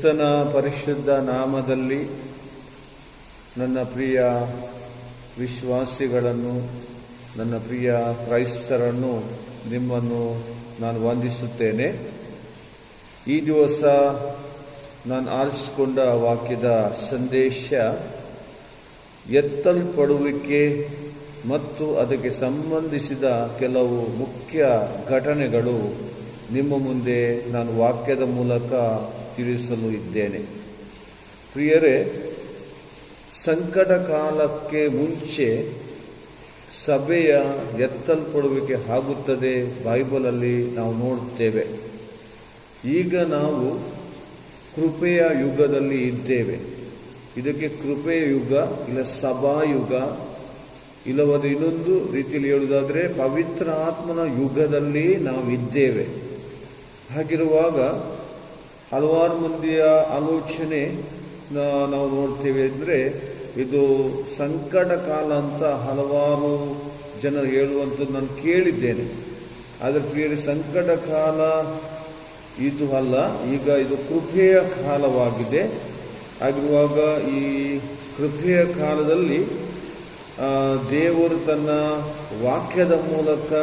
ಕ್ರಿಸ್ತನ ಪರಿಶುದ್ಧ ನಾಮದಲ್ಲಿ ನನ್ನ ಪ್ರಿಯ ವಿಶ್ವಾಸಿಗಳನ್ನು, ನನ್ನ ಪ್ರಿಯ ಕ್ರೈಸ್ತರನ್ನು, ನಿಮ್ಮನ್ನು ನಾನು ವಂದಿಸುತ್ತೇನೆ. ಈ ದಿವಸ ನಾನು ಆರಿಸಿಕೊಂಡ ವಾಕ್ಯದ ಸಂದೇಶ ಎತ್ತಲ್ಪಡುವಿಕೆ ಮತ್ತು ಅದಕ್ಕೆ ಸಂಬಂಧಿಸಿದ ಕೆಲವು ಮುಖ್ಯ ಘಟನೆಗಳು ನಿಮ್ಮ ಮುಂದೆ ನಾನು ವಾಕ್ಯದ ಮೂಲಕ ತಿಳಿಸಲು ಇದ್ದೇನೆ. ಪ್ರಿಯರೇ, ಸಂಕಟ ಕಾಲಕ್ಕೆ ಮುಂಚೆ ಸಭೆಯ ಎತ್ತಲ್ಪಡುವಿಕೆ ಆಗುತ್ತದೆ ಬೈಬಲಲ್ಲಿ ನಾವು ನೋಡುತ್ತೇವೆ. ಈಗ ನಾವು ಕೃಪೆಯ ಯುಗದಲ್ಲಿ ಇದ್ದೇವೆ. ಇದಕ್ಕೆ ಕೃಪೆಯ ಯುಗ, ಇಲ್ಲ ಸಭಾಯುಗ, ಇಲ್ಲವಾದ ಇನ್ನೊಂದು ರೀತಿಯಲ್ಲಿ ಹೇಳುವುದಾದರೆ ಪವಿತ್ರ ಆತ್ಮನ ಯುಗದಲ್ಲಿ ನಾವು ಇದ್ದೇವೆ. ಹಾಗಿರುವಾಗ ಹಲವಾರು ಮಂದಿಯ ಆಲೋಚನೆ ನಾವು ನೋಡ್ತೇವೆ ಅಂದರೆ ಇದು ಸಂಕಟ ಕಾಲ ಅಂತ ಹಲವಾರು ಜನರು ಹೇಳುವಂಥದ್ದು ನಾನು ಕೇಳಿದ್ದೇನೆ. ಆದರೆ ಪ್ರಿಯರೇ, ಸಂಕಟ ಕಾಲ ಇದು ಅಲ್ಲ, ಈಗ ಇದು ಕೃಪೆಯ ಕಾಲವಾಗಿದೆ. ಆಗಿರುವಾಗ ಈ ಕೃಪೆಯ ಕಾಲದಲ್ಲಿ ದೇವರು ತನ್ನ ವಾಕ್ಯದ ಮೂಲಕ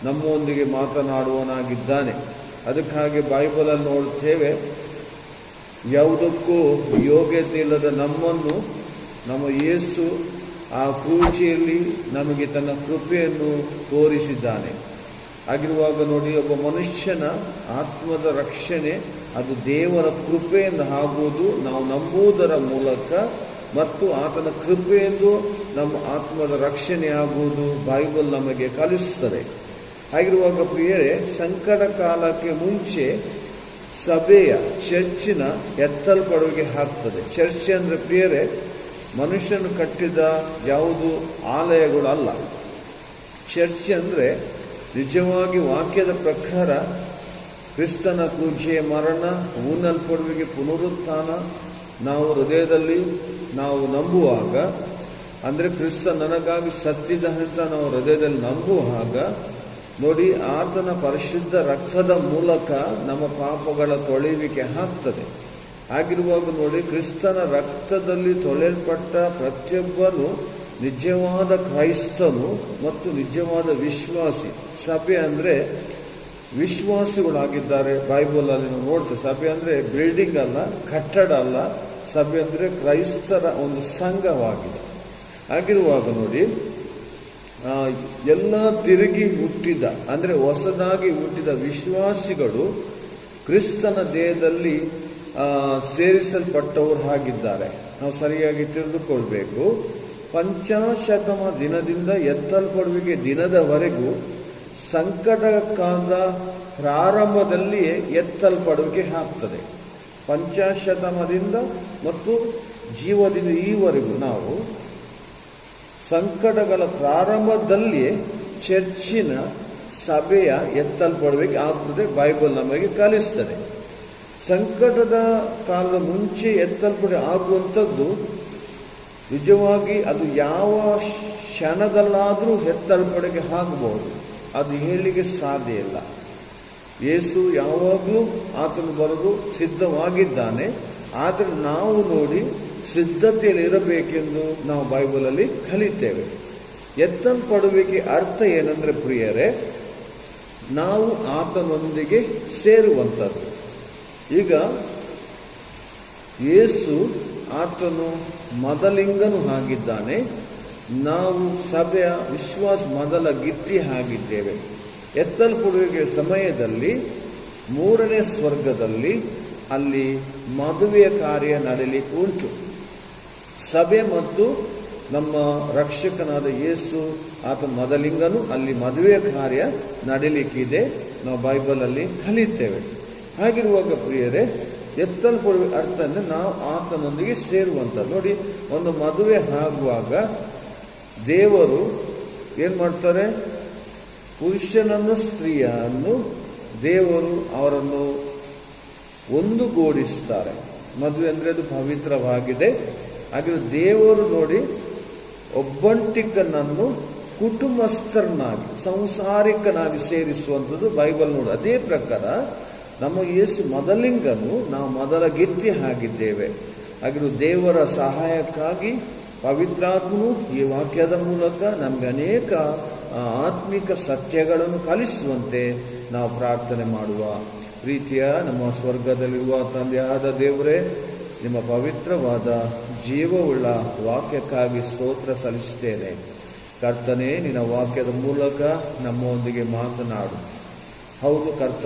ನಮ್ಮೊಂದಿಗೆ ಮಾತನಾಡುವನಾಗಿದ್ದಾನೆ. ಅದಕ್ಕಾಗಿ ಬೈಬಲಲ್ಲಿ ನೋಡುತ್ತೇವೆ, ಯಾವುದಕ್ಕೂ ಯೋಗ್ಯತೆ ಇಲ್ಲದ ನಮ್ಮನ್ನು ನಮ್ಮ ಯೇಸು ಆ ಕ್ರೂಚಿಯಲ್ಲಿ ನಮಗೆ ತನ್ನ ಕೃಪೆಯನ್ನು ತೋರಿಸಿದ್ದಾನೆ. ಆಗಿರುವಾಗ ನೋಡಿ, ಒಬ್ಬ ಮನುಷ್ಯನ ಆತ್ಮದ ರಕ್ಷಣೆ ಅದು ದೇವರ ಕೃಪೆಯಿಂದ ಆಗುವುದು ನಾವು ನಂಬುವುದರ ಮೂಲಕ, ಮತ್ತು ಆತನ ಕೃಪೆಯೆಂದು ನಮ್ಮ ಆತ್ಮದ ರಕ್ಷಣೆ ಆಗುವುದು ಬೈಬಲ್ ನಮಗೆ ಕಲಿಸುತ್ತದೆ. ಹಾಗಿರುವಾಗ ಪ್ರಿಯರೇ, ಸಂಕಟ ಕಾಲಕ್ಕೆ ಮುಂಚೆ ಸಭೆಯ ಚರ್ಚಿನ ಎತ್ತಲ್ಪಡುವಿಕೆ ಆಗ್ತದೆ. ಚರ್ಚ್ ಅಂದರೆ ಪ್ರಿಯರೇ, ಮನುಷ್ಯನು ಕಟ್ಟಿದ ಯಾವುದು ಆಲಯಗಳು ಅಲ್ಲ. ಚರ್ಚ್ ಅಂದರೆ ನಿಜವಾಗಿ ವಾಕ್ಯದ ಪ್ರಕಾರ ಕ್ರಿಸ್ತನ ಕ್ರೂಜೆಯ ಮರಣ, ಊನಲ್ಪಡುವಿಕೆ, ಪುನರುತ್ಥಾನ ನಾವು ಹೃದಯದಲ್ಲಿ ನಾವು ನಂಬುವಾಗ, ಅಂದರೆ ಕ್ರಿಸ್ತ ನನಗಾಗಿ ಸತ್ತಿದ್ದಾನೆಂತ ನಾವು ಹೃದಯದಲ್ಲಿ ನಂಬುವಾಗ ನೋಡಿ, ಆತನ ಪರಿಶುದ್ಧ ರಕ್ತದ ಮೂಲಕ ನಮ್ಮ ಪಾಪಗಳ ತೊಳೆಯುವಿಕೆ ಆಗ್ತದೆ. ಆಗಿರುವಾಗ ನೋಡಿ, ಕ್ರಿಸ್ತನ ರಕ್ತದಲ್ಲಿ ತೊಳೆಯಲ್ಪಟ್ಟ ಪ್ರತಿಯೊಬ್ಬನು ನಿಜವಾದ ಕ್ರೈಸ್ತನು ಮತ್ತು ನಿಜವಾದ ವಿಶ್ವಾಸಿ. ಸಭೆ ಅಂದರೆ ವಿಶ್ವಾಸಿಗಳಾಗಿದ್ದಾರೆ. ಬೈಬಲಲ್ಲಿ ನಾವು ನೋಡ್ತೇವೆ, ಸಭೆ ಅಂದರೆ ಬಿಲ್ಡಿಂಗ್ ಅಲ್ಲ, ಕಟ್ಟಡ ಅಲ್ಲ. ಸಭೆ ಅಂದರೆ ಕ್ರೈಸ್ತರ ಒಂದು ಸಂಘವಾಗಿದೆ. ಆಗಿರುವಾಗ ನೋಡಿ, ಎಲ್ಲ ತಿರುಗಿ ಹುಟ್ಟಿದ ಅಂದರೆ ಹೊಸದಾಗಿ ಹುಟ್ಟಿದ ವಿಶ್ವಾಸಿಗಳು ಕ್ರಿಸ್ತನ ದೇಹದಲ್ಲಿ ಸೇರಿಸಲ್ಪಟ್ಟವರು ಆಗಿದ್ದಾರೆ. ನಾವು ಸರಿಯಾಗಿ ತಿಳಿದುಕೊಳ್ಬೇಕು. ಪಂಚಾಶತಮ ದಿನದಿಂದ ಎತ್ತಲ್ಪಡುವಿಕೆ ದಿನದವರೆಗೂ ಸಂಕಟ ಕಾಲದ ಪ್ರಾರಂಭದಲ್ಲಿಯೇ ಎತ್ತಲ್ಪಡುವಿಕೆ ಆಗ್ತದೆ. ಪಂಚಾಶತಮದಿಂದ ಮತ್ತು ಜೀವದಿಂದ ಈವರೆಗೂ ನಾವು ಸಂಕಟಗಳ ಪ್ರಾರಂಭದಲ್ಲಿಯೇ ಚರ್ಚಿನ ಸಭೆಯ ಎತ್ತಲ್ಪಡುವಿಕೆ ಆಗ್ತದೆ. ಬೈಬಲ್ ನಮಗೆ ಕಲಿಸ್ತದೆ. ಸಂಕಟದ ಕಾಲದ ಮುಂಚೆ ಎತ್ತಲ್ಪಡೆ ಆಗುವಂಥದ್ದು ನಿಜವಾಗಿ ಅದು ಯಾವ ಕ್ಷಣದಲ್ಲಾದರೂ ಎತ್ತಲ್ಪಡೆಗೆ ಆಗಬಹುದು. ಅದು ಹೇಳಲಿಕ್ಕೆ ಸಾಧ್ಯ ಇಲ್ಲ. ಯೇಸು ಯಾವಾಗಲೂ ಆತನು ಬರೆದು ಸಿದ್ಧವಾಗಿದ್ದಾನೆ. ಆದರೆ ನಾವು ನೋಡಿ ಸಿದ್ಧತೆಯಲ್ಲಿ ಇರಬೇಕೆಂದು ನಾವು ಬೈಬಲಲ್ಲಿ ಕಲಿತೇವೆ. ಎತ್ತಲ್ಪಡುವಿಕೆ ಅರ್ಥ ಏನಂದ್ರೆ ಪ್ರಿಯರೇ, ನಾವು ಆತನೊಂದಿಗೆ ಸೇರುವಂಥದ್ದು. ಈಗ ಯೇಸು ಆತನು ಮೊದಲಿಂಗನು ಆಗಿದ್ದಾನೆ. ನಾವು ಸಭೆಯ ವಿಶ್ವಾಸ ಮೊದಲ ಗಿತ್ತಿ ಆಗಿದ್ದೇವೆ. ಎತ್ತಲ್ಪಡುವಿಕೆ ಸಮಯದಲ್ಲಿ ಮೂರನೇ ಸ್ವರ್ಗದಲ್ಲಿ ಅಲ್ಲಿ ಮದುವೆಯ ಕಾರ್ಯ ನಡೆಯಲಿಕ್ಕೆ ಉಂಟು. ಸಭೆ ಮತ್ತು ನಮ್ಮ ರಕ್ಷಕನಾದ ಯೇಸು ಆತ ಮೊದಲಿಂಗನು, ಅಲ್ಲಿ ಮದುವೆಯ ಕಾರ್ಯ ನಡೀಲಿಕ್ಕಿದೆ. ನಾವು ಬೈಬಲಲ್ಲಿ ಕಲಿತೇವೆ. ಹಾಗಿರುವಾಗ ಪ್ರಿಯರೇ, ಎತ್ತಲ್ಪಡುವ ಅರ್ಥ ಅಂದರೆ ನಾವು ಆತನೊಂದಿಗೆ ಸೇರುವಂಥದ್ದು. ನೋಡಿ, ಒಂದು ಮದುವೆ ಆಗುವಾಗ ದೇವರು ಏನು ಮಾಡ್ತಾರೆ? ಪುರುಷನನ್ನು ಸ್ತ್ರೀಯನ್ನು ದೇವರು ಅವರನ್ನು ಒಂದುಗೂಡಿಸ್ತಾರೆ. ಮದುವೆ ಅಂದರೆ ಅದು ಪವಿತ್ರವಾಗಿದೆ. ಹಾಗೆ ದೇವರು ನೋಡಿ ಒಬ್ಬಂಟಿಗನನ್ನು ಕುಟುಂಬಸ್ಥರನ್ನಾಗಿ ಸಂಸಾರಿಕನಾಗಿ ಸೇರಿಸುವಂಥದ್ದು ಬೈಬಲ್ ನೋಡಿ. ಅದೇ ಪ್ರಕಾರ ನಮ್ಮ ಯೇಸು ಮೊದಲಿಂಗನು, ನಾವು ಮೊದಲ ಗೆತ್ತಿ ಆಗಿದ್ದೇವೆ. ಹಾಗೆ ದೇವರ ಸಹಾಯಕ್ಕಾಗಿ ಪವಿತ್ರಾತ್ಮನು ಈ ವಾಕ್ಯದ ಮೂಲಕ ನಮಗೆ ಅನೇಕ ಆತ್ಮಿಕ ಸತ್ಯಗಳನ್ನು ಕಲಿಸುವಂತೆ ನಾವು ಪ್ರಾರ್ಥನೆ ಮಾಡುವ. ಪ್ರೀತಿಯ ನಮ್ಮ ಸ್ವರ್ಗದಲ್ಲಿರುವ ತಂದೆಯಾದ ದೇವರೇ, ನಿಮ್ಮ ಪವಿತ್ರವಾದ ಜೀವವುಳ್ಳ ವಾಕ್ಯಕ್ಕಾಗಿ ಸ್ತೋತ್ರ ಸಲ್ಲಿಸುತ್ತೇನೆ. ಕರ್ತನೇ, ನಿನ್ನ ವಾಕ್ಯದ ಮೂಲಕ ನಮ್ಮೊಂದಿಗೆ ಮಾತನಾಡು. ಹೌದು ಕರ್ತ,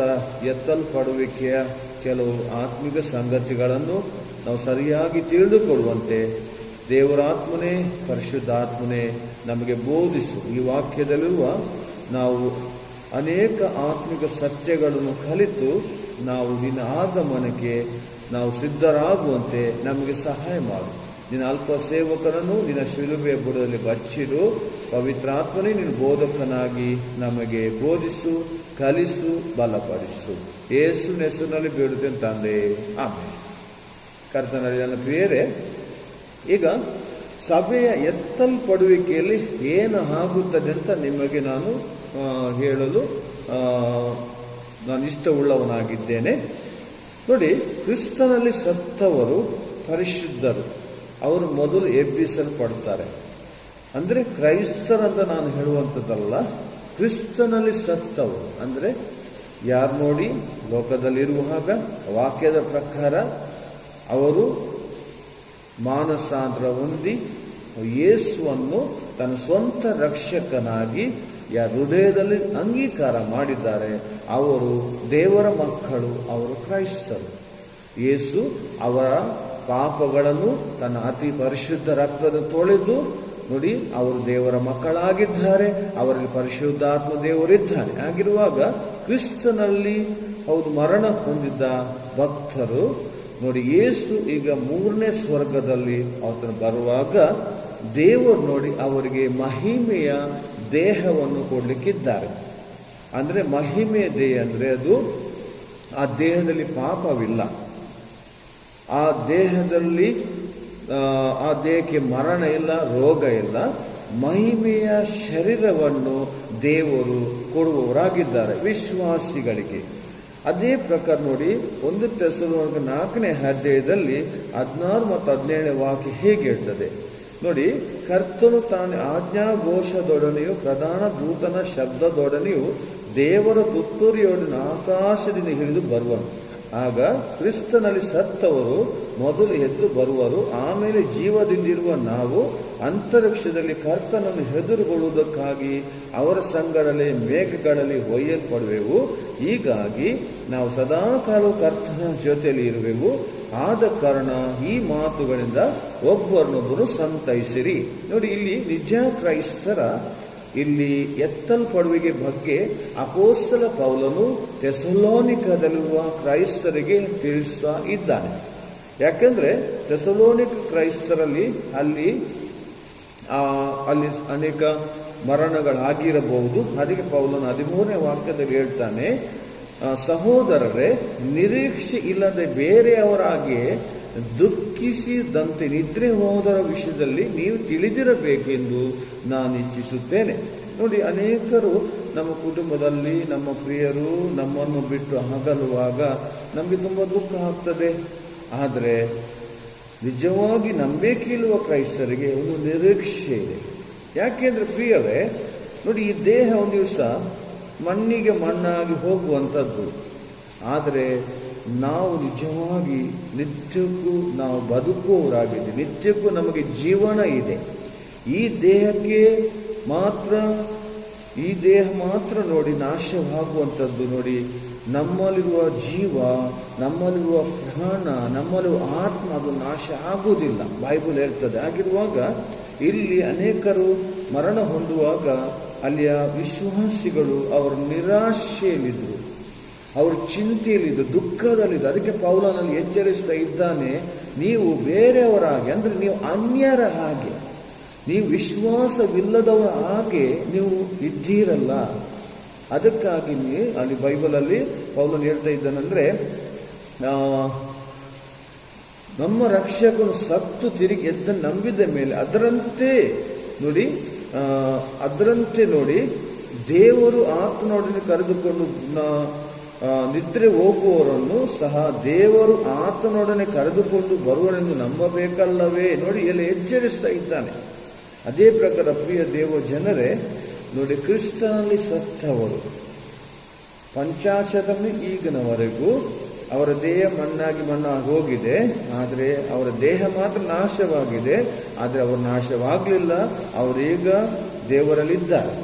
ಎತ್ತಲ್ಪಡುವಿಕೆಯ ಕೆಲವು ಆತ್ಮಿಕ ಸಂಗತಿಗಳನ್ನು ನಾವು ಸರಿಯಾಗಿ ತಿಳಿದುಕೊಳ್ಳುವಂತೆ ದೇವರಾತ್ಮನೇ, ಪರಿಶುದ್ಧಾತ್ಮನೇ ನಮಗೆ ಬೋಧಿಸು. ಈ ವಾಕ್ಯದಲ್ಲಿರುವ ನಾವು ಅನೇಕ ಆತ್ಮಿಕ ಸತ್ಯಗಳನ್ನು ಕಲಿತು ನಾವು ನಿನ್ನ ಆಗಮನಕ್ಕೆ ನಾವು ಸಿದ್ಧರಾಗುವಂತೆ ನಮಗೆ ಸಹಾಯ ಮಾಡು. ನಿನ್ನ ಅಲ್ಪ ಸೇವಕರನ್ನು ನಿನ್ನ ಶಿಲುಬೆಯ ಬುಡದಲ್ಲಿ ಬಚ್ಚಿಡು. ಪವಿತ್ರಾತ್ಮನೇ, ನಿನ್ನ ಬೋಧಕನಾಗಿ ನಮಗೆ ಬೋಧಿಸು, ಕಲಿಸು, ಬಲಪಡಿಸು. ಯೇಸುವಿನ ಹೆಸರಿನಲ್ಲಿ ಬೇಡುತ್ತೇನೆ ತಂದೆ, ಆಮೇಲೆ. ಕರ್ತನಲ್ಲಿ ನನ್ನ ಪ್ರಿಯರೇ, ಈಗ ಸಭೆಯ ಎತ್ತಲ್ಪಡುವಿಕೆಯಲ್ಲಿ ಏನು ಆಗುತ್ತದೆ ಅಂತ ನಿಮಗೆ ನಾನು ಹೇಳಲು ನಾನು ಇಷ್ಟವುಳ್ಳವನಾಗಿದ್ದೇನೆ. ನೋಡಿ, ಕ್ರಿಸ್ತನಲ್ಲಿ ಸತ್ತವರು ಪರಿಶುದ್ಧರು, ಅವರು ಮೊದಲು ಎಬ್ಬಿಸಲ್ಪಡ್ತಾರೆ. ಅಂದರೆ ಕ್ರೈಸ್ತರಂತ ನಾನು ಹೇಳುವಂಥದ್ದಲ್ಲ, ಕ್ರಿಸ್ತನಲ್ಲಿ ಸತ್ತವರು ಅಂದರೆ ಯಾರು ನೋಡಿ, ಲೋಕದಲ್ಲಿರುವಾಗ ವಾಕ್ಯದ ಪ್ರಕಾರ ಅವರು ಮಾನಸಾಂತರ ಹೊಂದಿ ಯೇಸುವನ್ನು ತನ್ನ ಸ್ವಂತ ರಕ್ಷಕನಾಗಿ ಯಾರ ಹೃದಯದಲ್ಲಿ ಅಂಗೀಕಾರ ಮಾಡಿದ್ದಾರೆ, ಅವರು ದೇವರ ಮಕ್ಕಳು, ಅವರು ಕ್ರೈಸ್ತರು. ಯೇಸು ಅವರ ಪಾಪಗಳನ್ನು ತನ್ನ ಅತಿ ಪರಿಶುದ್ಧ ರಕ್ತದ ತೊಳೆದು ನೋಡಿ, ಅವರು ದೇವರ ಮಕ್ಕಳಾಗಿದ್ದಾರೆ, ಅವರಲ್ಲಿ ಪರಿಶುದ್ಧಾತ್ಮ ದೇವರಿದ್ದಾನೆ. ಆಗಿರುವಾಗ ಕ್ರಿಸ್ತನಲ್ಲಿ ಹೌದು ಮರಣ ಹೊಂದಿದ್ದ ಭಕ್ತರು ನೋಡಿ, ಯೇಸು ಈಗ 3ನೇ ಸ್ವರ್ಗದಲ್ಲಿ ಆತನು ಬರುವಾಗ ದೇವರು ನೋಡಿ ಅವರಿಗೆ ಮಹಿಮೆಯ ದೇಹವನ್ನು ಕೊಡ್ಲಿಕ್ಕಿದ್ದಾರೆ. ಅಂದ್ರೆ ಮಹಿಮೆಯ ದೇಹ ಅಂದ್ರೆ ಅದು ಆ ದೇಹದಲ್ಲಿ ಪಾಪವಿಲ್ಲ, ಆ ದೇಹಕ್ಕೆ ಮರಣ ಇಲ್ಲ, ರೋಗ ಇಲ್ಲ. ಮಹಿಮೆಯ ಶರೀರವನ್ನು ದೇವರು ಕೊಡುವವರಾಗಿದ್ದಾರೆ ವಿಶ್ವಾಸಿಗಳಿಗೆ. ಅದೇ ಪ್ರಕಾರ ನೋಡಿ, 1 ತೆಸಲೋನಿಕ 4ನೇ ಅಧ್ಯಾಯದಲ್ಲಿ 16 ಮತ್ತು 17ನೇ ವಾಕ್ಯ ಹೇಗೆ ಹೇಳ್ತದೆ ನೋಡಿ, ಕರ್ತನು ತಾನು ಆಜ್ಞಾಘೋಷದೊಡನೆಯೂ ಪ್ರಧಾನ ದೂತನ ಶಬ್ದದೊಡನೆಯೂ ದೇವರ ತುತ್ತೂರಿಯೊಡನೆ ಆಕಾಶದಿಂದ ಹಿಡಿದು ಬರುವನು. ಆಗ ಕ್ರಿಸ್ತನಲ್ಲಿ ಸತ್ತವರು ಮೊದಲು ಎದ್ದು ಬರುವರು. ಆಮೇಲೆ ಜೀವದಿಂದಿರುವ ನಾವು ಅಂತರಿಕ್ಷದಲ್ಲಿ ಕರ್ತನನ್ನು ಎದುರುಗೊಳ್ಳುವುದಕ್ಕಾಗಿ ಅವರ ಸಂಗಡಲೇ ಮೇಘಗಳಲ್ಲಿ ಒಯ್ಯಲ್ಪಡುವೆವು. ಹೀಗಾಗಿ ನಾವು ಸದಾಕಾಲ ಕರ್ತನ ಜೊತೆಯಲ್ಲಿ ಇರುವೆವು. ಆದ ಕಾರಣ ಈ ಮಾತುಗಳಿಂದ ಒಬ್ಬರನ್ನೊಬ್ಬರು ಸಂತೈಸಿರಿ. ನೋಡಿ, ಇಲ್ಲಿ ನಿಜ ಕ್ರೈಸ್ತರ ಇಲ್ಲಿ ಎತ್ತಲ್ಪಡುವಿಕೆ ಬಗ್ಗೆ ಅಪೊಸ್ತಲ ಪೌಲನು ಥೆಸಲೋನಿಕದಲ್ಲಿರುವ ಕ್ರೈಸ್ತರಿಗೆ ತಿಳಿಸ್ತಾ ಇದ್ದಾನೆ. ಯಾಕಂದ್ರೆ ಥೆಸಲೋನಿಕ ಕ್ರೈಸ್ತರಲ್ಲಿ ಅಲ್ಲಿ ಅನೇಕ ಮರಣಗಳಾಗಿರಬಹುದು. ಅದಕ್ಕೆ ಪೌಲನು 13ನೇ ವಾಕ್ಯದಲ್ಲಿ ಹೇಳ್ತಾನೆ, ಸಹೋದರರೇ, ನಿರೀಕ್ಷೆ ಇಲ್ಲದೆ ಬೇರೆಯವರಾಗಿಯೇ ದುಃಖಿಸಿದಂತೆ ನಿದ್ರೆ ಹೋದರ ವಿಷಯದಲ್ಲಿ ನೀವು ತಿಳಿದಿರಬೇಕೆಂದು ನಾನು ಇಚ್ಛಿಸುತ್ತೇನೆ. ನೋಡಿ, ಅನೇಕರು ನಮ್ಮ ಕುಟುಂಬದಲ್ಲಿ ನಮ್ಮ ಪ್ರಿಯರು ನಮ್ಮನ್ನು ಬಿಟ್ಟು ಅಗಲುವಾಗ ನಮಗೆ ತುಂಬ ದುಃಖ ಆಗ್ತದೆ. ಆದರೆ ನಿಜವಾಗಿ ನಂಬಿಕೆ ಇರುವ ಕ್ರೈಸ್ತರಿಗೆ ಒಂದು ನಿರೀಕ್ಷೆ ಇದೆ. ಯಾಕೆಂದ್ರೆ ಪ್ರಿಯವೇ, ನೋಡಿ, ಈ ದೇಹ ಒಂದು ದಿವಸ ಮಣ್ಣಿಗೆ ಮಣ್ಣಾಗಿ ಹೋಗುವಂಥದ್ದು. ಆದರೆ ನಾವು ನಿಜವಾಗಿ ನಿತ್ಯಕ್ಕೂ ನಾವು ಬದುಕುವವರಾಗಿದ್ದೀವಿ, ನಿತ್ಯಕ್ಕೂ ನಮಗೆ ಜೀವನ ಇದೆ. ಈ ದೇಹ ಮಾತ್ರ ನೋಡಿ ನಾಶವಾಗುವಂಥದ್ದು. ನೋಡಿ, ನಮ್ಮಲ್ಲಿರುವ ಜೀವ, ನಮ್ಮಲ್ಲಿರುವ ಪ್ರಾಣ, ನಮ್ಮಲ್ಲಿರುವ ಆತ್ಮ ಅದು ನಾಶ ಆಗುವುದಿಲ್ಲ, ಬೈಬಲ್ ಹೇಳ್ತದೆ. ಆಗಿರುವಾಗ ಇಲ್ಲಿ ಅನೇಕರು ಮರಣ ಹೊಂದುವಾಗ ಅಲ್ಲಿಯ ವಿಶ್ವಾಸಿಗಳು ಅವರು ನಿರಾಶೆಯಲ್ಲಿದ್ದರು, ಅವರು ಚಿಂತೆಯಲ್ಲಿದ್ದು, ದುಃಖದಲ್ಲಿದ್ದು. ಅದಕ್ಕೆ ಪೌಲನಲ್ಲಿ ಎಚ್ಚರಿಸ್ತಾ ಇದ್ದಾನೆ, ನೀವು ಬೇರೆಯವರಾಗಿ ಅಂದ್ರೆ ನೀವು ಅನ್ಯರ ಹಾಗೆ, ನೀವು ವಿಶ್ವಾಸವಿಲ್ಲದವರ ಹಾಗೆ ನೀವು ಇದ್ದೀರಲ್ಲ. ಅದಕ್ಕಾಗಿ ಅಲ್ಲಿ ಬೈಬಲಲ್ಲಿ ಪೌಲನು ಹೇಳ್ತಾ ಇದ್ದಾನಂದ್ರೆ, ನಮ್ಮ ರಕ್ಷಕನು ಸತ್ತು ತಿರುಗಿ ಎದ್ದ ನಂಬಿದ ಮೇಲೆ ಅದರಂತೆ ನೋಡಿ ದೇವರು ಆತ್ಮನೊಡನೆ ಕರೆದುಕೊಂಡು ನಿದ್ರೆ ಹೋಗುವವರನ್ನು ಸಹ ದೇವರು ಆತನೊಡನೆ ಕರೆದುಕೊಂಡು ಬರುವನೆಂದು ನಂಬಬೇಕಲ್ಲವೇ? ನೋಡಿ, ಎಲ್ಲಿ ಎಚ್ಚರಿಸ್ತಾ ಇದ್ದಾನೆ. ಅದೇ ಪ್ರಕಾರ ಪ್ರಿಯ ದೇವ ಜನರೇ, ನೋಡಿ, ಕ್ರಿಸ್ತನಲ್ಲಿ ಸತ್ತವರು ಪಂಚಾಶತನೇ ಈಗಿನವರೆಗೂ ಅವರ ದೇಹ ಮಣ್ಣಾಗಿ ಹೋಗಿದೆ. ಆದರೆ ಅವರ ದೇಹ ಮಾತ್ರ ನಾಶವಾಗಿದೆ. ಆದರೆ ಅವರು ನಾಶವಾಗಲಿಲ್ಲ, ಅವರೀಗ ದೇವರಲ್ಲಿದ್ದಾರೆ.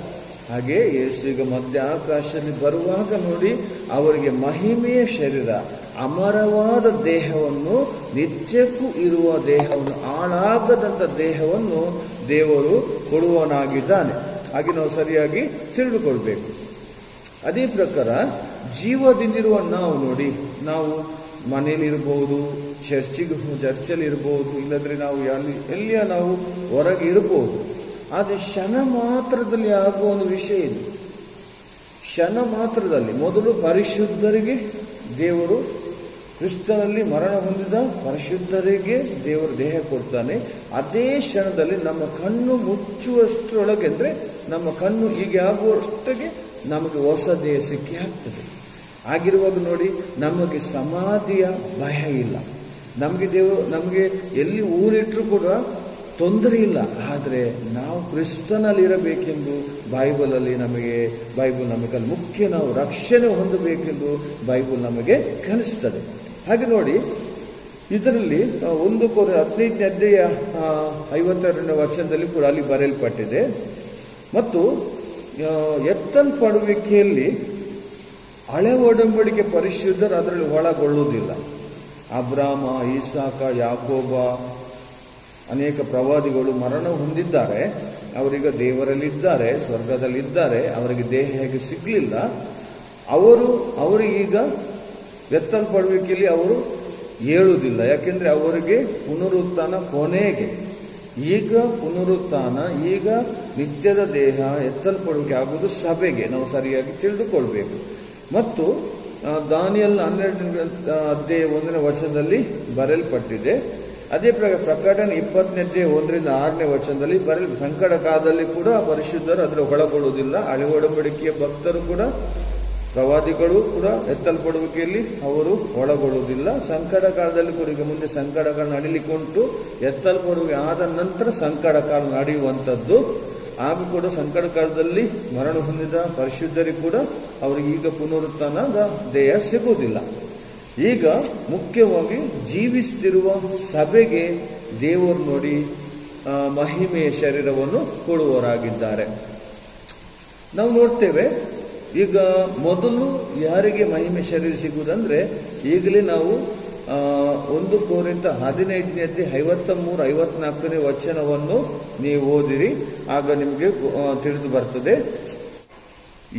ಹಾಗೆ ಯೇಸು ಈಗ ಮಧ್ಯ ಆಕಾಶದಲ್ಲಿ ಬರುವಾಗ ನೋಡಿ, ಅವರಿಗೆ ಮಹಿಮೆಯ ಶರೀರ, ಅಮರವಾದ ದೇಹವನ್ನು, ನಿತ್ಯಕ್ಕೂ ಇರುವ ದೇಹವನ್ನು, ಹಾಳಾಗದಂಥ ದೇಹವನ್ನು ದೇವರು ಕೊಡುವವನಾಗಿದ್ದಾನೆ. ಹಾಗೆ ನಾವು ಸರಿಯಾಗಿ ತಿಳಿದುಕೊಳ್ಬೇಕು. ಅದೇ ಪ್ರಕಾರ ಜೀವದಿಂದಿರುವ ನಾವು ನೋಡಿ, ನಾವು ಮನೇಲಿರ್ಬೋದು, ಚರ್ಚಲ್ಲಿ ಇರ್ಬೋದು, ಇಲ್ಲದ್ರೆ ನಾವು ಎಲ್ಲಿಯ ನಾವು ಹೊರಗೆ ಇರ್ಬೋದು. ಆದರೆ ಕ್ಷಣ ಮಾತ್ರದಲ್ಲಿ ಆಗುವ ಒಂದು ವಿಷಯ ಇದು. ಕ್ಷಣ ಮಾತ್ರದಲ್ಲಿ ಮೊದಲು ಪರಿಶುದ್ಧರಿಗೆ ದೇವರು, ಕ್ರಿಸ್ತನಲ್ಲಿ ಮರಣ ಹೊಂದಿದ ಪರಿಶುದ್ಧರಿಗೆ ದೇವರು ದೇಹ ಕೊಡ್ತಾನೆ. ಅದೇ ಕ್ಷಣದಲ್ಲಿ ನಮ್ಮ ಕಣ್ಣು ಮುಚ್ಚುವಷ್ಟರೊಳಗೆ, ಅಂದರೆ ನಮ್ಮ ಕಣ್ಣು ಹೀಗೆ ಆಗುವಷ್ಟಕ್ಕೆ ನಮಗೆ ಹೊಸ ದೇಹ ಸಿಕ್ಕಿ ಆಗ್ತದೆ. ಆಗಿರುವಾಗ ನೋಡಿ, ನಮಗೆ ಸಮಾಧಿಯ ಭಯ ಇಲ್ಲ. ನಮಗೆ ಎಲ್ಲಿ ಊರಿಟ್ಟರೂ ಕೂಡ ತೊಂದರೆ ಇಲ್ಲ. ಆದರೆ ನಾವು ಕ್ರಿಸ್ತನಲ್ಲಿರಬೇಕೆಂದು ಬೈಬಲ್ ನಮಗೆ ಮುಖ್ಯ, ನಾವು ರಕ್ಷಣೆ ಹೊಂದಬೇಕೆಂದು ಬೈಬಲ್ ನಮಗೆ ಕಲಿಸ್ತದೆ. ಹಾಗೆ ನೋಡಿ, ಇದರಲ್ಲಿ 1 Corinthians 15ನೇ ಅಧ್ಯಾಯ 52ನೇ ವಚನದಲ್ಲಿ ಕೂಡ ಅಲ್ಲಿ ಬರೆಯಲ್ಪಟ್ಟಿದೆ. ಮತ್ತು ಎತ್ತಲ್ಪಡುವಿಕೆಯಲ್ಲಿ ಹಳೆ ಒಡಂಬಡಿಕೆ ಪರಿಶುದ್ಧರು ಅದರಲ್ಲಿ ಒಳಗೊಳ್ಳುವುದಿಲ್ಲ. ಅಬ್ರಾಮ, ಇಸಾಕ, ಯಾಕೋಬ, ಅನೇಕ ಪ್ರವಾದಿಗಳು ಮರಣ ಹೊಂದಿದ್ದಾರೆ. ಅವರೀಗ ದೇವರಲ್ಲಿದ್ದಾರೆ, ಸ್ವರ್ಗದಲ್ಲಿದ್ದಾರೆ. ಅವರಿಗೆ ದೇಹ ಹೇಗೆ ಸಿಗಲಿಲ್ಲ. ಅವರಿಗೀಗ ಎತ್ತಲ್ಪಡುವಿಕೆಯಲ್ಲಿ ಅವರು ಹೇಳುವುದಿಲ್ಲ. ಯಾಕೆಂದ್ರೆ ಅವರಿಗೆ ಪುನರುತ್ಥಾನ ಕೊನೆಗೆ, ಈಗ ಪುನರುತ್ಥಾನ, ಈಗ ನಿತ್ಯದ ದೇಹ ಎತ್ತಲ್ಪಡುವಿಕೆ ಆಗುವುದು ಸಭೆಗೆ. ನಾವು ಸರಿಯಾಗಿ ತಿಳಿದುಕೊಳ್ಬೇಕು. ಮತ್ತು ದಾನಿಯೇಲ 12ನೇ ಅಧ್ಯಾಯ 1ನೇ ವಚನದಲ್ಲಿ ಬರೆಯಲ್ಪಟ್ಟಿದೆ. ಅದೇ ಪ್ರಕಟಣೆ 20ನೇ ಅಧ್ಯಾಯ 1ರಿಂದ 6ನೇ ವಚನದಲ್ಲಿ ಸಂಕಟ ಕಾಲದಲ್ಲಿ ಕೂಡ ಪರಿಶುದ್ಧರು ಅದರ ಒಳಗೊಳ್ಳುವುದಿಲ್ಲ. ಹಳೆ ಒಡಂಬಡಿಕೆಯ ಭಕ್ತರು ಕೂಡ, ಪ್ರವಾದಿಗಳು ಕೂಡ ಎತ್ತಲ್ಪಡುವಿಕೆಯಲ್ಲಿ ಅವರು ಒಳಗೊಳ್ಳುವುದಿಲ್ಲ. ಸಂಕಟ ಕಾಲದಲ್ಲಿ ಕೂಡ, ಈಗ ಮುಂದೆ ಸಂಕಟ ಕಾಲ ನಡೀಲಿಕ್ಕುಂಟು. ಎತ್ತಲ್ಪಡುವಿಕೆ ಆದ ನಂತರ ಸಂಕಟ ಕಾಲ ನಡೆಯುವಂಥದ್ದು. ಹಾಗೂ ಕೂಡ ಸಂಕಟ ಕಾಲದಲ್ಲಿ ಮರಣ ಹೊಂದಿದ ಪರಿಶುದ್ಧರಿಗೆ ಕೂಡ ಅವರಿಗೆ ಈಗ ಪುನರುತ್ಥಾನದ ದೇಹ ಸಿಗುವುದಿಲ್ಲ. ಈಗ ಮುಖ್ಯವಾಗಿ ಜೀವಿಸುತ್ತಿರುವ ಸಭೆಗೆ ದೇವರು ನೋಡಿ ಮಹಿಮೆಯ ಶರೀರವನ್ನು ಕೊಡುವವರಾಗಿದ್ದಾರೆ. ನಾವು ನೋಡ್ತೇವೆ, ಈಗ ಮೊದಲು ಯಾರಿಗೆ ಮಹಿಮೆ ಶರೀರ ಸಿಗುವುದಂದ್ರೆ, ಈಗಲೇ ನಾವು 1 Corinthians 15ನೇ ಅಧ್ಯಾಯ 53-54ನೇ ವಚನವನ್ನು ನೀವು ಓದಿರಿ, ಆಗ ನಿಮಗೆ ತಿಳಿದು ಬರ್ತದೆ.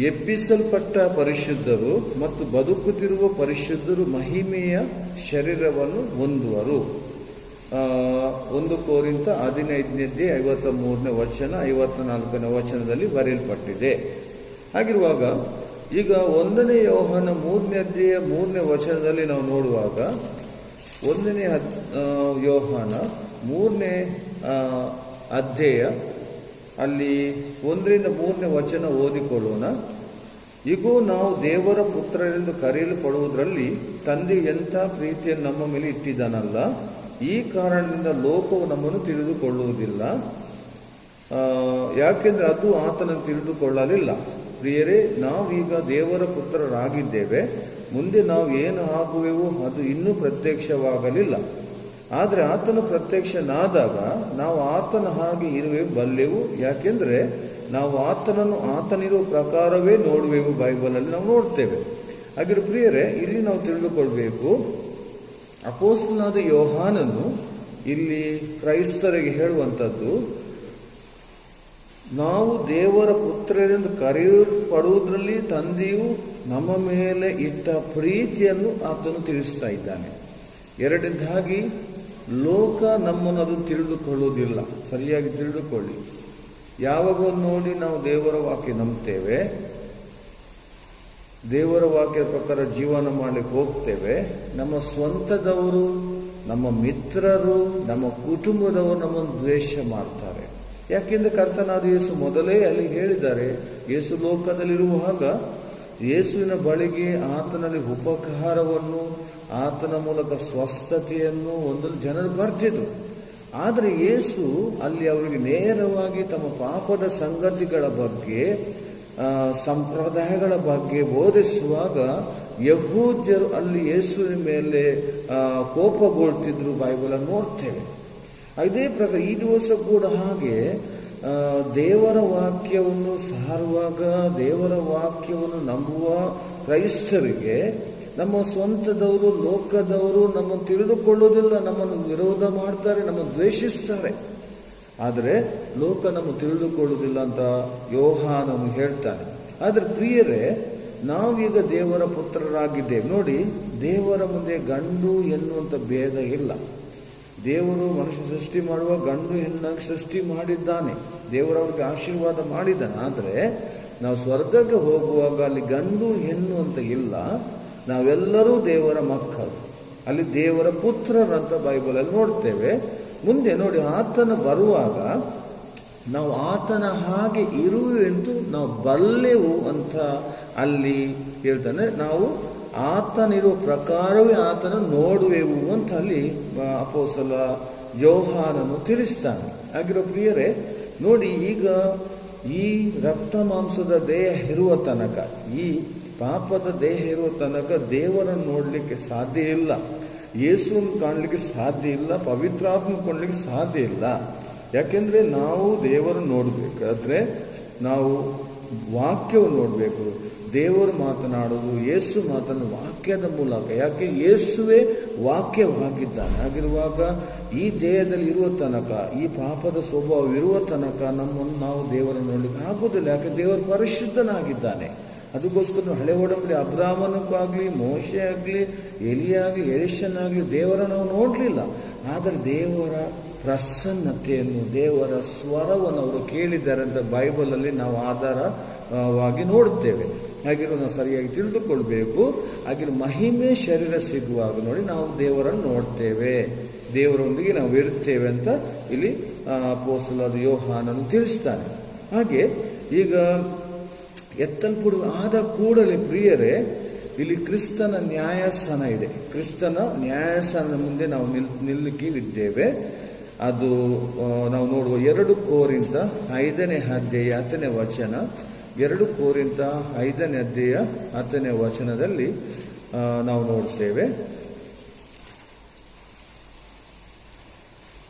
ಎಬ್ಬಿಸಲ್ಪಟ್ಟ ಪರಿಶುದ್ಧರು ಮತ್ತು ಬದುಕುತ್ತಿರುವ ಪರಿಶುದ್ಧರು ಮಹಿಮೆಯ ಶರೀರವನ್ನು ಹೊಂದುವರು. 1 Corinthians 15ನೇ ಅಧ್ಯಾಯ 53ನೇ ವಚನ, 54ನೇ ವಚನದಲ್ಲಿ ಬರೆಯಲ್ಪಟ್ಟಿದೆ. ಹಾಗಿರುವಾಗ ಈಗ 1ನೇ ಯೋಹಾನ 3ನೇ ಅಧ್ಯಾಯ 3ನೇ ವಚನದಲ್ಲಿ ನಾವು ನೋಡುವಾಗ, 1ನೇ ಯೋಹಾನ 3ನೇ ಅಧ್ಯಾಯ ಅಲ್ಲಿ 1ರಿಂದ 3ನೇ ವಚನ ಓದಿಕೊಳ್ಳೋಣ. ಈಗೂ ನಾವು ದೇವರ ಪುತ್ರರೆಂದು ಕರೆಯಲ್ಪಡುವುದರಲ್ಲಿ ತಂದೆ ಎಂಥ ಪ್ರೀತಿಯನ್ನು ನಮ್ಮ ಮೇಲೆ ಇಟ್ಟಿದ್ದಾನಲ್ಲ, ಈ ಕಾರಣದಿಂದ ಲೋಕವು ನಮ್ಮನ್ನು ತಿಳಿದುಕೊಳ್ಳುವುದಿಲ್ಲ, ಯಾಕೆಂದ್ರೆ ಅದು ಆತನನ್ನು ತಿಳಿದುಕೊಳ್ಳಲಿಲ್ಲ. ಪ್ರಿಯರೇ, ನಾವೀಗ ದೇವರ ಪುತ್ರರಾಗಿದ್ದೇವೆ. ಮುಂದೆ ನಾವು ಏನು ಆಗುವೆವೋ ಅದು ಇನ್ನೂ ಪ್ರತ್ಯಕ್ಷವಾಗಲಿಲ್ಲ. ಆದರೆ ಆತನು ಪ್ರತ್ಯಕ್ಷನಾದಾಗ ನಾವು ಆತನ ಹಾಗೆ ಇರುವೆವು, ಬಲ್ಲೆವು. ಯಾಕೆಂದ್ರೆ ನಾವು ಆತನನ್ನು ಆತನಿರುವ ಪ್ರಕಾರವೇ ನೋಡುವೆವು. ಬೈಬಲಲ್ಲಿ ನಾವು ನೋಡ್ತೇವೆ. ಹಾಗೆ ಪ್ರಿಯರೇ, ಇಲ್ಲಿ ನಾವು ತಿಳಿದುಕೊಳ್ಬೇಕು, ಅಪೊಸ್ತಲನಾದ ಯೋಹಾನನು ಇಲ್ಲಿ ಕ್ರೈಸ್ತರಿಗೆ ಹೇಳುವಂಥದ್ದು, ನಾವು ದೇವರ ಪುತ್ರರೆಂದು ಕರೆಯಲ್ಪಡುವುದರಲ್ಲಿ ತಂದೆಯು ನಮ್ಮ ಮೇಲೆ ಇಟ್ಟ ಪ್ರೀತಿಯನ್ನು ಆತನು ತಿಳಿಸ್ತಾ ಇದ್ದಾನೆ. ಎರಡನೇದಾಗಿ, ಲೋಕ ನಮ್ಮನ್ನು ಅದು ತಿಳಿದುಕೊಳ್ಳುವುದಿಲ್ಲ. ಸರಿಯಾಗಿ ತಿಳಿದುಕೊಳ್ಳಿ. ಯಾವಾಗ ನೋಡಿ ನಾವು ದೇವರ ವಾಕ್ಯ ನಂಬ್ತೇವೆ, ದೇವರ ವಾಕ್ಯದ ಪ್ರಕಾರ ಜೀವನ ಮಾಡಲಿಕ್ಕೆ ಹೋಗ್ತೇವೆ, ನಮ್ಮ ಸ್ವಂತದವರು, ನಮ್ಮ ಮಿತ್ರರು, ನಮ್ಮ ಕುಟುಂಬದವರು ನಮ್ಮನ್ನು ದ್ವೇಷ ಮಾಡ್ತಾರೆ. ಯಾಕೆಂದ್ರೆ ಕರ್ತನಾದ ಯೇಸು ಮೊದಲೇ ಅಲ್ಲಿ ಹೇಳಿದ್ದಾರೆ, ಯೇಸು ಲೋಕದಲ್ಲಿರುವಾಗ ಯೇಸುವಿನ ಬಳಿಗೆ ಆತನಲ್ಲಿ ಉಪಕಾರವನ್ನು, ಆತನ ಮೂಲಕ ಸ್ವಸ್ಥತೆಯನ್ನು ಹೊಂದಲು ಜನರು ಬರ್ತಿದ್ರು. ಆದರೆ ಯೇಸು ಅಲ್ಲಿ ಅವರಿಗೆ ನೇರವಾಗಿ ತಮ್ಮ ಪಾಪದ ಸಂಗತಿಗಳ ಬಗ್ಗೆ, ಸಂಪ್ರದಾಯಗಳ ಬಗ್ಗೆ ಬೋಧಿಸುವಾಗ ಯಹೂದ್ಯರು ಅಲ್ಲಿ ಯೇಸುವಿನ ಮೇಲೆ ಕೋಪಗೊಳ್ತಿದ್ರು. ಬೈಬಲ್ ನೋಡ್ತೇವೆ. ಇದೇ ಪ್ರಕಾರ ಈ ದಿವಸ ಕೂಡ ಹಾಗೆ ದೇವರ ವಾಕ್ಯವನ್ನು ಸಾರುವಾಗ, ದೇವರ ವಾಕ್ಯವನ್ನು ನಂಬುವ ಕ್ರೈಸ್ತರಿಗೆ ನಮ್ಮ ಸ್ವಂತದವರು, ಲೋಕದವರು ನಮ್ಮನ್ನು ತಿಳಿದುಕೊಳ್ಳುವುದಿಲ್ಲ, ನಮ್ಮನ್ನು ವಿರೋಧ ಮಾಡ್ತಾರೆ, ನಮ್ಮನ್ನು ದ್ವೇಷಿಸ್ತಾರೆ. ಆದರೆ ಲೋಕ ನಮ್ಮನ್ನು ತಿಳಿದುಕೊಳ್ಳುವುದಿಲ್ಲ ಅಂತ ಯೋಹಾನನು ಹೇಳ್ತಾನೆ. ಆದರೆ ಪ್ರಿಯರೇ, ನಾವೀಗ ದೇವರ ಪುತ್ರರಾಗಿದ್ದೇವೆ. ನೋಡಿ, ದೇವರ ಮುಂದೆ ಗಂಡು ಎನ್ನುವಂಥ ಭೇದ ಇಲ್ಲ. ದೇವರು ಮನುಷ್ಯ ಸೃಷ್ಟಿ ಮಾಡುವ ಗಂಡು ಹೆಣ್ಣಾಗಿ ಸೃಷ್ಟಿ ಮಾಡಿದ್ದಾನೆ. ದೇವರವ್ರಿಗೆ ಆಶೀರ್ವಾದ ಮಾಡಿದ್ದಾನೆ. ಆದರೆ ನಾವು ಸ್ವರ್ಗಕ್ಕೆ ಹೋಗುವಾಗ ಅಲ್ಲಿ ಗಂಡು ಹೆಣ್ಣು ಅಂತ ಇಲ್ಲ. ನಾವೆಲ್ಲರೂ ದೇವರ ಮಕ್ಕಳು, ಅಲ್ಲಿ ದೇವರ ಪುತ್ರರಂತ ಬೈಬಲಲ್ಲಿ ನೋಡ್ತೇವೆ. ಮುಂದೆ ನೋಡಿ, ಆತನ ಬರುವಾಗ ನಾವು ಆತನ ಹಾಗೆ ಇರುವೆಂದು ನಾವು ಬಲ್ಲೆವು ಅಂತ ಅಲ್ಲಿ ಹೇಳ್ತಾನೆ. ನಾವು ಆತನಿರುವ ಪ್ರಕಾರವೇ ಆತನ ನೋಡುವೆವು ಅಂತ ಅಲ್ಲಿ ಅಪೊಸ್ತಲ ಯೋಹಾನನು ತಿಳಿಸ್ತಾನೆ. ಆಗಿರೋ ಪ್ರಿಯರೇ, ನೋಡಿ, ಈಗ ಈ ರಕ್ತ ಮಾಂಸದ ದೇಹ ಇರುವ ತನಕ, ಈ ಪಾಪದ ದೇಹ ಇರುವ ತನಕ ದೇವರನ್ನು ನೋಡಲಿಕ್ಕೆ ಸಾಧ್ಯ ಇಲ್ಲ, ಯೇಸುವನ್ನು ಕಾಣಲಿಕ್ಕೆ ಸಾಧ್ಯ ಇಲ್ಲ, ಪವಿತ್ರಾತ್ಮ ಕಾಣಲಿಕ್ಕೆ ಸಾಧ್ಯ ಇಲ್ಲ. ಯಾಕೆಂದ್ರೆ ನಾವು ದೇವರನ್ನು ನೋಡಬೇಕಾದ್ರೆ ನಾವು ವಾಕ್ಯವನ್ನು ನೋಡಬೇಕು. ದೇವರು ಮಾತನಾಡುವುದು, ಯೇಸು ಮಾತನ್ನು ವಾಕ್ಯದ ಮೂಲಕ. ಯಾಕೆ? ಯೇಸುವೇ ವಾಕ್ಯವಾಗಿದ್ದಾನೆ. ಆಗಿರುವಾಗ ಈ ದೇಹದಲ್ಲಿ ಇರುವ ತನಕ, ಈ ಪಾಪದ ಸ್ವಭಾವ ಇರುವ ತನಕ ನಮ್ಮನ್ನು ನಾವು ದೇವರನ್ನು ನೋಡಲಿಕ್ಕೆ ಆಗುವುದಿಲ್ಲ. ಯಾಕೆ? ದೇವರು ಪರಿಶುದ್ಧನಾಗಿದ್ದಾನೆ. ಅದಕ್ಕೋಸ್ಕರ ಹಳೆ ಒಡಂಬಡಿಕೆ ಅಬ್ರಾಹ್ಮನಕ್ಕಾಗ್ಲಿ, ಮೋಶೆ ಆಗಲಿ, ಎಲಿಯಾಗಲಿ, ಎಲಿಷನಾಗಲಿ ದೇವರ ನಾವು ನೋಡಲಿಲ್ಲ. ಆದರೆ ದೇವರ ಪ್ರಸನ್ನತೆಯನ್ನು, ದೇವರ ಸ್ವರವನ್ನು ಅವರು ಕೇಳಿದ್ದಾರೆ ಅಂತ ಬೈಬಲಲ್ಲಿ ನಾವು ಆಧಾರವಾಗಿ ನೋಡುತ್ತೇವೆ. ಹಾಗಿರೋ ನಾವು ಸರಿಯಾಗಿ ತಿಳಿದುಕೊಳ್ಬೇಕು. ಹಾಗೆ ಮಹಿಮೆ ಶರೀರ ಸಿಗುವಾಗ ನೋಡಿ ನಾವು ದೇವರನ್ನು ನೋಡ್ತೇವೆ, ದೇವರೊಂದಿಗೆ ನಾವು ಇರುತ್ತೇವೆ ಅಂತ ಇಲ್ಲಿ ಅಪೊಸ್ತಲನಾದ ಯೋಹಾನನು ತಿಳಿಸ್ತಾನೆ. ಹಾಗೆ ಈಗ ಎತ್ತಲ್ಪಡುವ ಆದ ಕೂಡಲೇ ಪ್ರಿಯರೇ, ಇಲ್ಲಿ ಕ್ರಿಸ್ತನ ನ್ಯಾಯಾಸನ ಇದೆ. ಕ್ರಿಸ್ತನ ನ್ಯಾಯಾಸನದ ಮುಂದೆ ನಾವು ನಿಲ್ಲಕ್ಕಿದ್ದೇವೆ. ಅದು ನಾವು ನೋಡುವ 2 ಕೊರಿಂಥ 5ನೇ ಅಧ್ಯಾಯ 10ನೇ ವಚನ. 2 ಕೊರಿಂಥ 5ನೇ ಅಧ್ಯಾಯ 10ನೇ ವಚನದಲ್ಲಿ ನಾವು ನೋಡ್ತೇವೆ.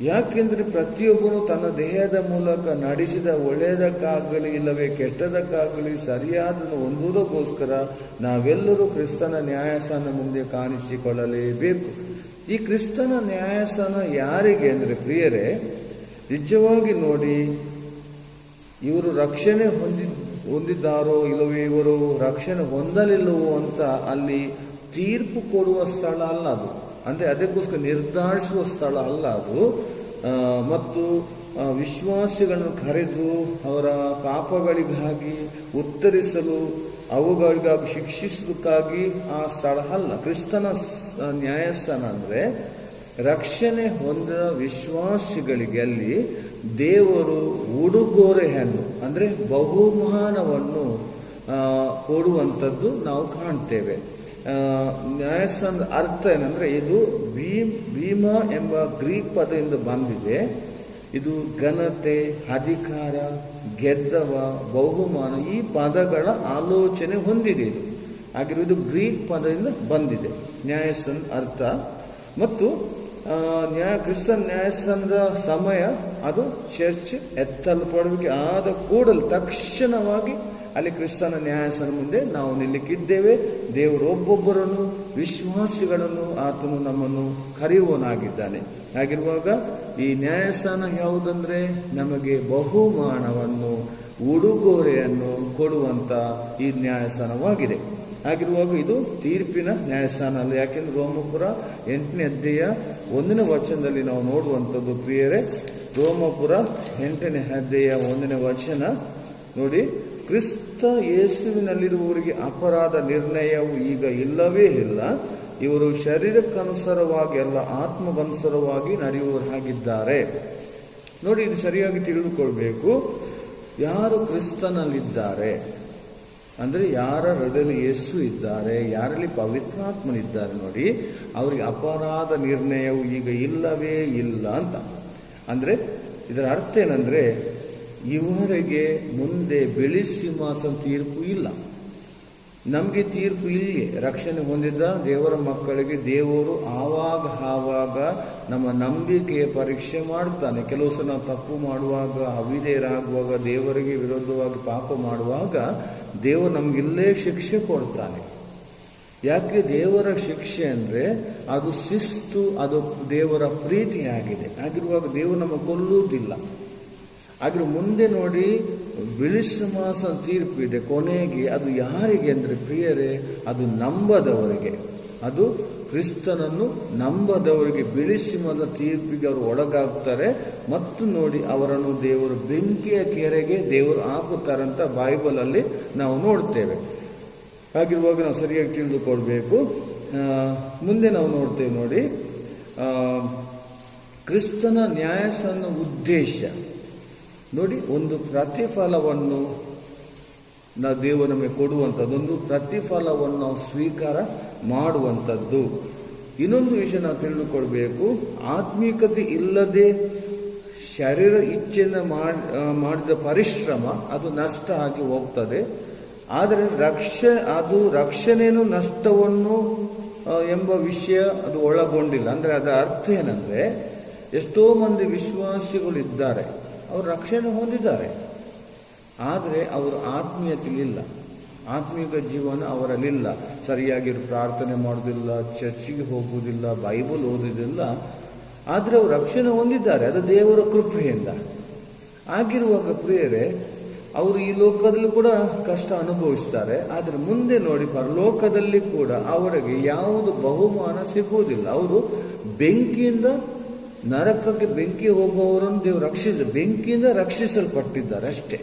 ಯಾಕೆಂದ್ರೆ ಪ್ರತಿಯೊಬ್ಬನು ತನ್ನ ದೇಹದ ಮೂಲಕ ನಡೆಸಿದ ಒಳ್ಳೆಯದಕ್ಕಾಗಲಿ ಇಲ್ಲವೇ ಕೆಟ್ಟದಕ್ಕಾಗಲಿ ಸರಿಯಾದನ್ನು ಹೊಂದುವುದಕ್ಕೋಸ್ಕರ ನಾವೆಲ್ಲರೂ ಕ್ರಿಸ್ತನ ನ್ಯಾಯಾಸನ ಮುಂದೆ ಕಾಣಿಸಿಕೊಳ್ಳಲೇಬೇಕು. ಈ ಕ್ರಿಸ್ತನ ನ್ಯಾಯಾಸನ ಯಾರಿಗೆ ಅಂದ್ರೆ ಪ್ರಿಯರೇ, ನಿಜವಾಗಿ ನೋಡಿ, ಇವರು ರಕ್ಷಣೆ ಹೊಂದಿದ್ದಾರೋ ಇಲ್ಲವೇ ಇವರು ರಕ್ಷಣೆ ಹೊಂದಲಿಲ್ಲವೋ ಅಂತ ಅಲ್ಲಿ ತೀರ್ಪು ಕೊಡುವ ಸ್ಥಳ ಅಲ್ಲ ಅದು. ಅಂದ್ರೆ ಅದಕ್ಕೋಸ್ಕರ ನಿರ್ಧರಿಸುವ ಸ್ಥಳ ಅಲ್ಲ ಅದು. ಮತ್ತು ವಿಶ್ವಾಸಿಗಳನ್ನು ಕರೆದು ಅವರ ಪಾಪಗಳಿಗಾಗಿ ಉತ್ತರಿಸಲು, ಅವುಗಳಿಗಾಗಿ ಶಿಕ್ಷಿಸೋದಕ್ಕಾಗಿ ಆ ಸ್ಥಳ ಅಲ್ಲ. ಕ್ರಿಸ್ತನ ನ್ಯಾಯಸ್ಥಾನ ಅಂದ್ರೆ ರಕ್ಷಣೆ ಹೊಂದಿದ ವಿಶ್ವಾಸಿಗಳಿಗೆ ಅಲ್ಲಿ ದೇವರು ಉಡುಗೊರೆಯನ್ನು ಅಂದ್ರೆ ಬಹುಮಾನವನ್ನು ಕೊಡುವಂಥದ್ದು ನಾವು ಕಾಣ್ತೇವೆ. ನ್ಯಾಯಸ್ಥಾನದ ಅರ್ಥ ಏನಂದ್ರೆ, ಇದು ಭೀಮ ಎಂಬ ಗ್ರೀಕ್ ಪದದಿಂದ ಬಂದಿದೆ. ಇದು ಘನತೆ, ಅಧಿಕಾರ, ಗೆದ್ದವ, ಬಹುಮಾನ, ಈ ಪದಗಳ ಆಲೋಚನೆ ಹೊಂದಿದೆ. ಇದು ಆಗಿರುವುದು ಗ್ರೀಕ್ ಪದದಿಂದ ಬಂದಿದೆ ನ್ಯಾಯಸ್ಥಾನದ ಅರ್ಥ. ಮತ್ತು ಕ್ರಿಸ್ತನ್ ನ್ಯಾಯಸ್ಥಾನದ ಸಮಯ ಅದು ಚರ್ಚ್ ಎತ್ತಲ್ಪಡುವಿಕೆ ಆದ ಕೂಡಲೇ ತಕ್ಷಣವಾಗಿ ಅಲ್ಲಿ ಕ್ರಿಸ್ತನ ನ್ಯಾಯಸ್ಥಾನ ಮುಂದೆ ನಾವು ನಿಲ್ಲಕ್ಕಿದ್ದೇವೆ. ದೇವರು ಒಬ್ಬೊಬ್ಬರನ್ನು, ವಿಶ್ವಾಸಿಗಳನ್ನು ಆತನು ನಮ್ಮನ್ನು ಕರೆಯುವನಾಗಿದ್ದಾನೆ. ಹಾಗಿರುವಾಗ ಈ ನ್ಯಾಯಸ್ಥಾನ ಯಾವುದಂದ್ರೆ ನಮಗೆ ಬಹುಮಾನವನ್ನು, ಉಡುಗೊರೆಯನ್ನು ಕೊಡುವಂತ ಈ ನ್ಯಾಯಸ್ಥಾನವಾಗಿದೆ. ಹಾಗಿರುವಾಗ ಇದು ತೀರ್ಪಿನ ನ್ಯಾಯಸ್ಥಾನ ಅಲ್ಲ. ಯಾಕೆಂದ್ರೆ ರೋಮಪುರ 8ನೇ ಅಧ್ಯಾಯ 1ನೇ ವಚನದಲ್ಲಿ ನಾವು ನೋಡುವಂಥದ್ದು ಪ್ರಿಯರೇ, ರೋಮಪುರ 8ನೇ ಅಧ್ಯಾಯ 1ನೇ ವಚನ ನೋಡಿ, ಕ್ರಿಸ್ತ ಯೇಸುವಿನಲ್ಲಿರುವವರಿಗೆ ಅಪರಾಧ ನಿರ್ಣಯವು ಈಗ ಇಲ್ಲವೇ ಇಲ್ಲ. ಇವರು ಶರೀರಕ್ಕನುಸಾರವಾಗಿ ಅಲ್ಲ, ಆತ್ಮಕ್ಕನುಸಾರವಾಗಿ ನಡೆಯುವವರಾಗಿದ್ದಾರೆ. ನೋಡಿ, ಇದು ಸರಿಯಾಗಿ ತಿಳಿದುಕೊಳ್ಬೇಕು. ಯಾರು ಕ್ರಿಸ್ತನಲ್ಲಿದ್ದಾರೆ, ಅಂದರೆ ಯಾರ ಹೃದಯದಲ್ಲಿ ಯೇಸು ಇದ್ದಾರೆ, ಯಾರಲ್ಲಿ ಪವಿತ್ರಾತ್ಮನಿದ್ದಾರೆ ನೋಡಿ, ಅವರಿಗೆ ಅಪರಾಧ ನಿರ್ಣಯವು ಈಗ ಇಲ್ಲವೇ ಇಲ್ಲ ಅಂತ. ಅಂದರೆ ಇದರ ಅರ್ಥ ಏನಂದ್ರೆ, ಇವರಿಗೆ ಮುಂದೆ ಬಿಳಿ ಸಿಂಹಾಸನ ತೀರ್ಪು ಇಲ್ಲ. ನಮಗೆ ತೀರ್ಪು ಇಲ್ಲಿಯೇ. ರಕ್ಷಣೆ ಹೊಂದಿದ್ದ ದೇವರ ಮಕ್ಕಳಿಗೆ ದೇವರು ಆವಾಗ ನಮ್ಮ ನಂಬಿಕೆಯ ಪರೀಕ್ಷೆ ಮಾಡ್ತಾನೆ. ಕೆಲವು ಸಲ ನಾವು ತಪ್ಪು ಮಾಡುವಾಗ, ಅವಿಧೇಯರಾಗುವಾಗ, ದೇವರಿಗೆ ವಿರೋಧವಾಗಿ ಪಾಪ ಮಾಡುವಾಗ ದೇವರು ನಮಗಿಲ್ಲೇ ಶಿಕ್ಷೆ ಕೊಡ್ತಾನೆ. ಯಾಕೆ ದೇವರ ಶಿಕ್ಷೆ ಅಂದರೆ ಅದು ಶಿಸ್ತು, ಅದು ದೇವರ ಪ್ರೀತಿಯಾಗಿದೆ. ಆಗಿರುವಾಗ ದೇವರು ನಮ್ಮ ಕೊಲ್ಲುವುದಿಲ್ಲ. ಆದ್ರೆ ಮುಂದೆ ನೋಡಿ ಬಿಳಿ ಸಿಂಹಾಸನ ತೀರ್ಪಿದೆ ಕೊನೆಗೆ. ಅದು ಯಾರಿಗೆ ಅಂದರೆ ಪ್ರಿಯರೇ, ಅದು ನಂಬದವರಿಗೆ, ಅದು ಕ್ರಿಸ್ತನನ್ನು ನಂಬದವರಿಗೆ ಬಿಳಿ ಸಿಂಹದ ತೀರ್ಪಿಗೆ ಅವರು ಒಳಗಾಗ್ತಾರೆ. ಮತ್ತು ನೋಡಿ ಅವರನ್ನು ದೇವರು ಬೆಂಕಿಯ ಕೆರೆಗೆ ದೇವರು ಹಾಕುತ್ತಾರಂತ ಬೈಬಲಲ್ಲಿ ನಾವು ನೋಡ್ತೇವೆ. ಹಾಗಿರುವಾಗ ನಾವು ಸರಿಯಾಗಿ ತಿಳಿದುಕೊಳ್ಬೇಕು. ಮುಂದೆ ನಾವು ನೋಡ್ತೇವೆ ನೋಡಿ, ಕ್ರಿಸ್ತನ ನ್ಯಾಯಸನ್ನ ಉದ್ದೇಶ ನೋಡಿ, ಒಂದು ಪ್ರತಿಫಲವನ್ನು ದೇವರು ನಮಗೆ ಕೊಡುವಂಥದ್ದು, ಒಂದು ಪ್ರತಿಫಲವನ್ನು ನಾವು ಸ್ವೀಕಾರ ಮಾಡುವಂಥದ್ದು. ಇನ್ನೊಂದು ವಿಷಯ ನಾವು ತಿಳಿದುಕೊಳ್ಬೇಕು, ಆತ್ಮೀಕತೆ ಇಲ್ಲದೆ ಶರೀರ ಇಚ್ಛೆಯಿಂದ ಮಾಡಿದ ಪರಿಶ್ರಮ ಅದು ನಷ್ಟ ಆಗಿ ಹೋಗ್ತದೆ. ಆದರೆ ರಕ್ಷಣೆಯನ್ನು ನಷ್ಟವನ್ನು ಎಂಬ ವಿಷಯ ಅದು ಒಳಗೊಂಡಿಲ್ಲ. ಅಂದರೆ ಅದರ ಅರ್ಥ ಏನಂದ್ರೆ, ಎಷ್ಟೋ ಮಂದಿ ವಿಶ್ವಾಸಿಗಳು ಇದ್ದಾರೆ, ಅವರು ರಕ್ಷಣೆ ಹೊಂದಿದ್ದಾರೆ, ಆದರೆ ಅವರು ಆತ್ಮೀಯತೆಯಿಲ್ಲ, ಆತ್ಮೀಯ ಜೀವನ ಅವರಲ್ಲಿಲ್ಲ. ಸರಿಯಾಗಿ ಪ್ರಾರ್ಥನೆ ಮಾಡೋದಿಲ್ಲ, ಚರ್ಚಿಗೆ ಹೋಗುವುದಿಲ್ಲ, ಬೈಬಲ್ ಓದುವುದಿಲ್ಲ, ಆದರೆ ಅವರು ರಕ್ಷಣೆ ಹೊಂದಿದ್ದಾರೆ, ಅದು ದೇವರ ಕೃಪೆಯಿಂದ. ಆಗಿರುವಾಗ ಪ್ರಿಯರೇ, ಅವರು ಈ ಲೋಕದಲ್ಲಿ ಕೂಡ ಕಷ್ಟ ಅನುಭವಿಸ್ತಾರೆ, ಆದರೆ ಮುಂದೆ ನೋಡಿ ಪರಲೋಕದಲ್ಲಿ ಕೂಡ ಅವರಿಗೆ ಯಾವುದು ಬಹುಮಾನ ಸಿಗುವುದಿಲ್ಲ. ಅವರು ಬೆಂಕಿಯಿಂದ ನರಕಕ್ಕೆ ಬೆಂಕಿ ಹೋಗುವವರನ್ನು ದೇವರು ಬೆಂಕಿಯಿಂದ ರಕ್ಷಿಸಲ್ಪಟ್ಟಿದ್ದಾರೆ ಅಷ್ಟೇ.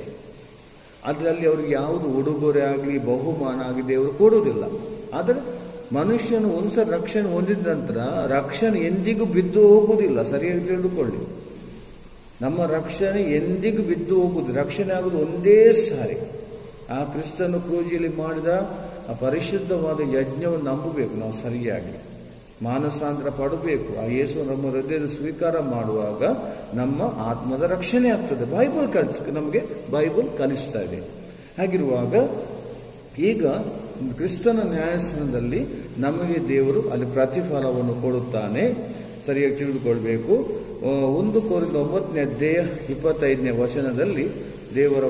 ಅದರಲ್ಲಿ ಅವ್ರಿಗೆ ಯಾವುದು ಉಡುಗೊರೆ ಆಗಲಿ ಬಹುಮಾನ ಆಗಲಿ ದೇವರು ಕೊಡುವುದಿಲ್ಲ. ಆದರೆ ಮನುಷ್ಯನು ಒಂದ್ಸಲ ರಕ್ಷಣೆ ಹೊಂದಿದ ನಂತರ ರಕ್ಷಣೆ ಎಂದಿಗೂ ಬಿದ್ದು ಹೋಗುವುದಿಲ್ಲ. ಸರಿಯಾಗಿ ತಿಳಿದುಕೊಳ್ಳಿ, ನಮ್ಮ ರಕ್ಷಣೆ ಎಂದಿಗೂ ಬಿದ್ದು ಹೋಗುವುದು, ರಕ್ಷಣೆ ಆಗುವುದು ಒಂದೇ ಸಾರಿ. ಆ ಕ್ರಿಸ್ತನ ಕ್ರೂಜಿಯಲ್ಲಿ ಮಾಡಿದ ಆ ಪರಿಶುದ್ಧವಾದ ಯಜ್ಞವನ್ನು ನಂಬಬೇಕು ನಾವು, ಸರಿಯಾಗಿ ಮಾನಸಾಂತರ ಪಡಬೇಕು. ಆ ಯೇಸು ನಮ್ಮ ಹೃದಯದ ಸ್ವೀಕಾರ ಮಾಡುವಾಗ ನಮ್ಮ ಆತ್ಮದ ರಕ್ಷಣೆ ಆಗ್ತದೆ. ನಮಗೆ ಬೈಬಲ್ ಕಲಿಸ್ತಾ ಇದೆ. ಹಾಗಿರುವಾಗ ಈಗ ಕ್ರಿಸ್ತನ ನ್ಯಾಯಾಸನದಲ್ಲಿ ನಮಗೆ ದೇವರು ಅಲ್ಲಿ ಪ್ರತಿಫಲವನ್ನು ಕೊಡುತ್ತಾನೆ. ಸರಿಯಾಗಿ ತಿಳಿದುಕೊಳ್ಬೇಕು. 1 ಕೊರಿಂಥ 9ನೇ ಅಧ್ಯಾಯ 25ನೇ ವಚನದಲ್ಲಿ ದೇವರ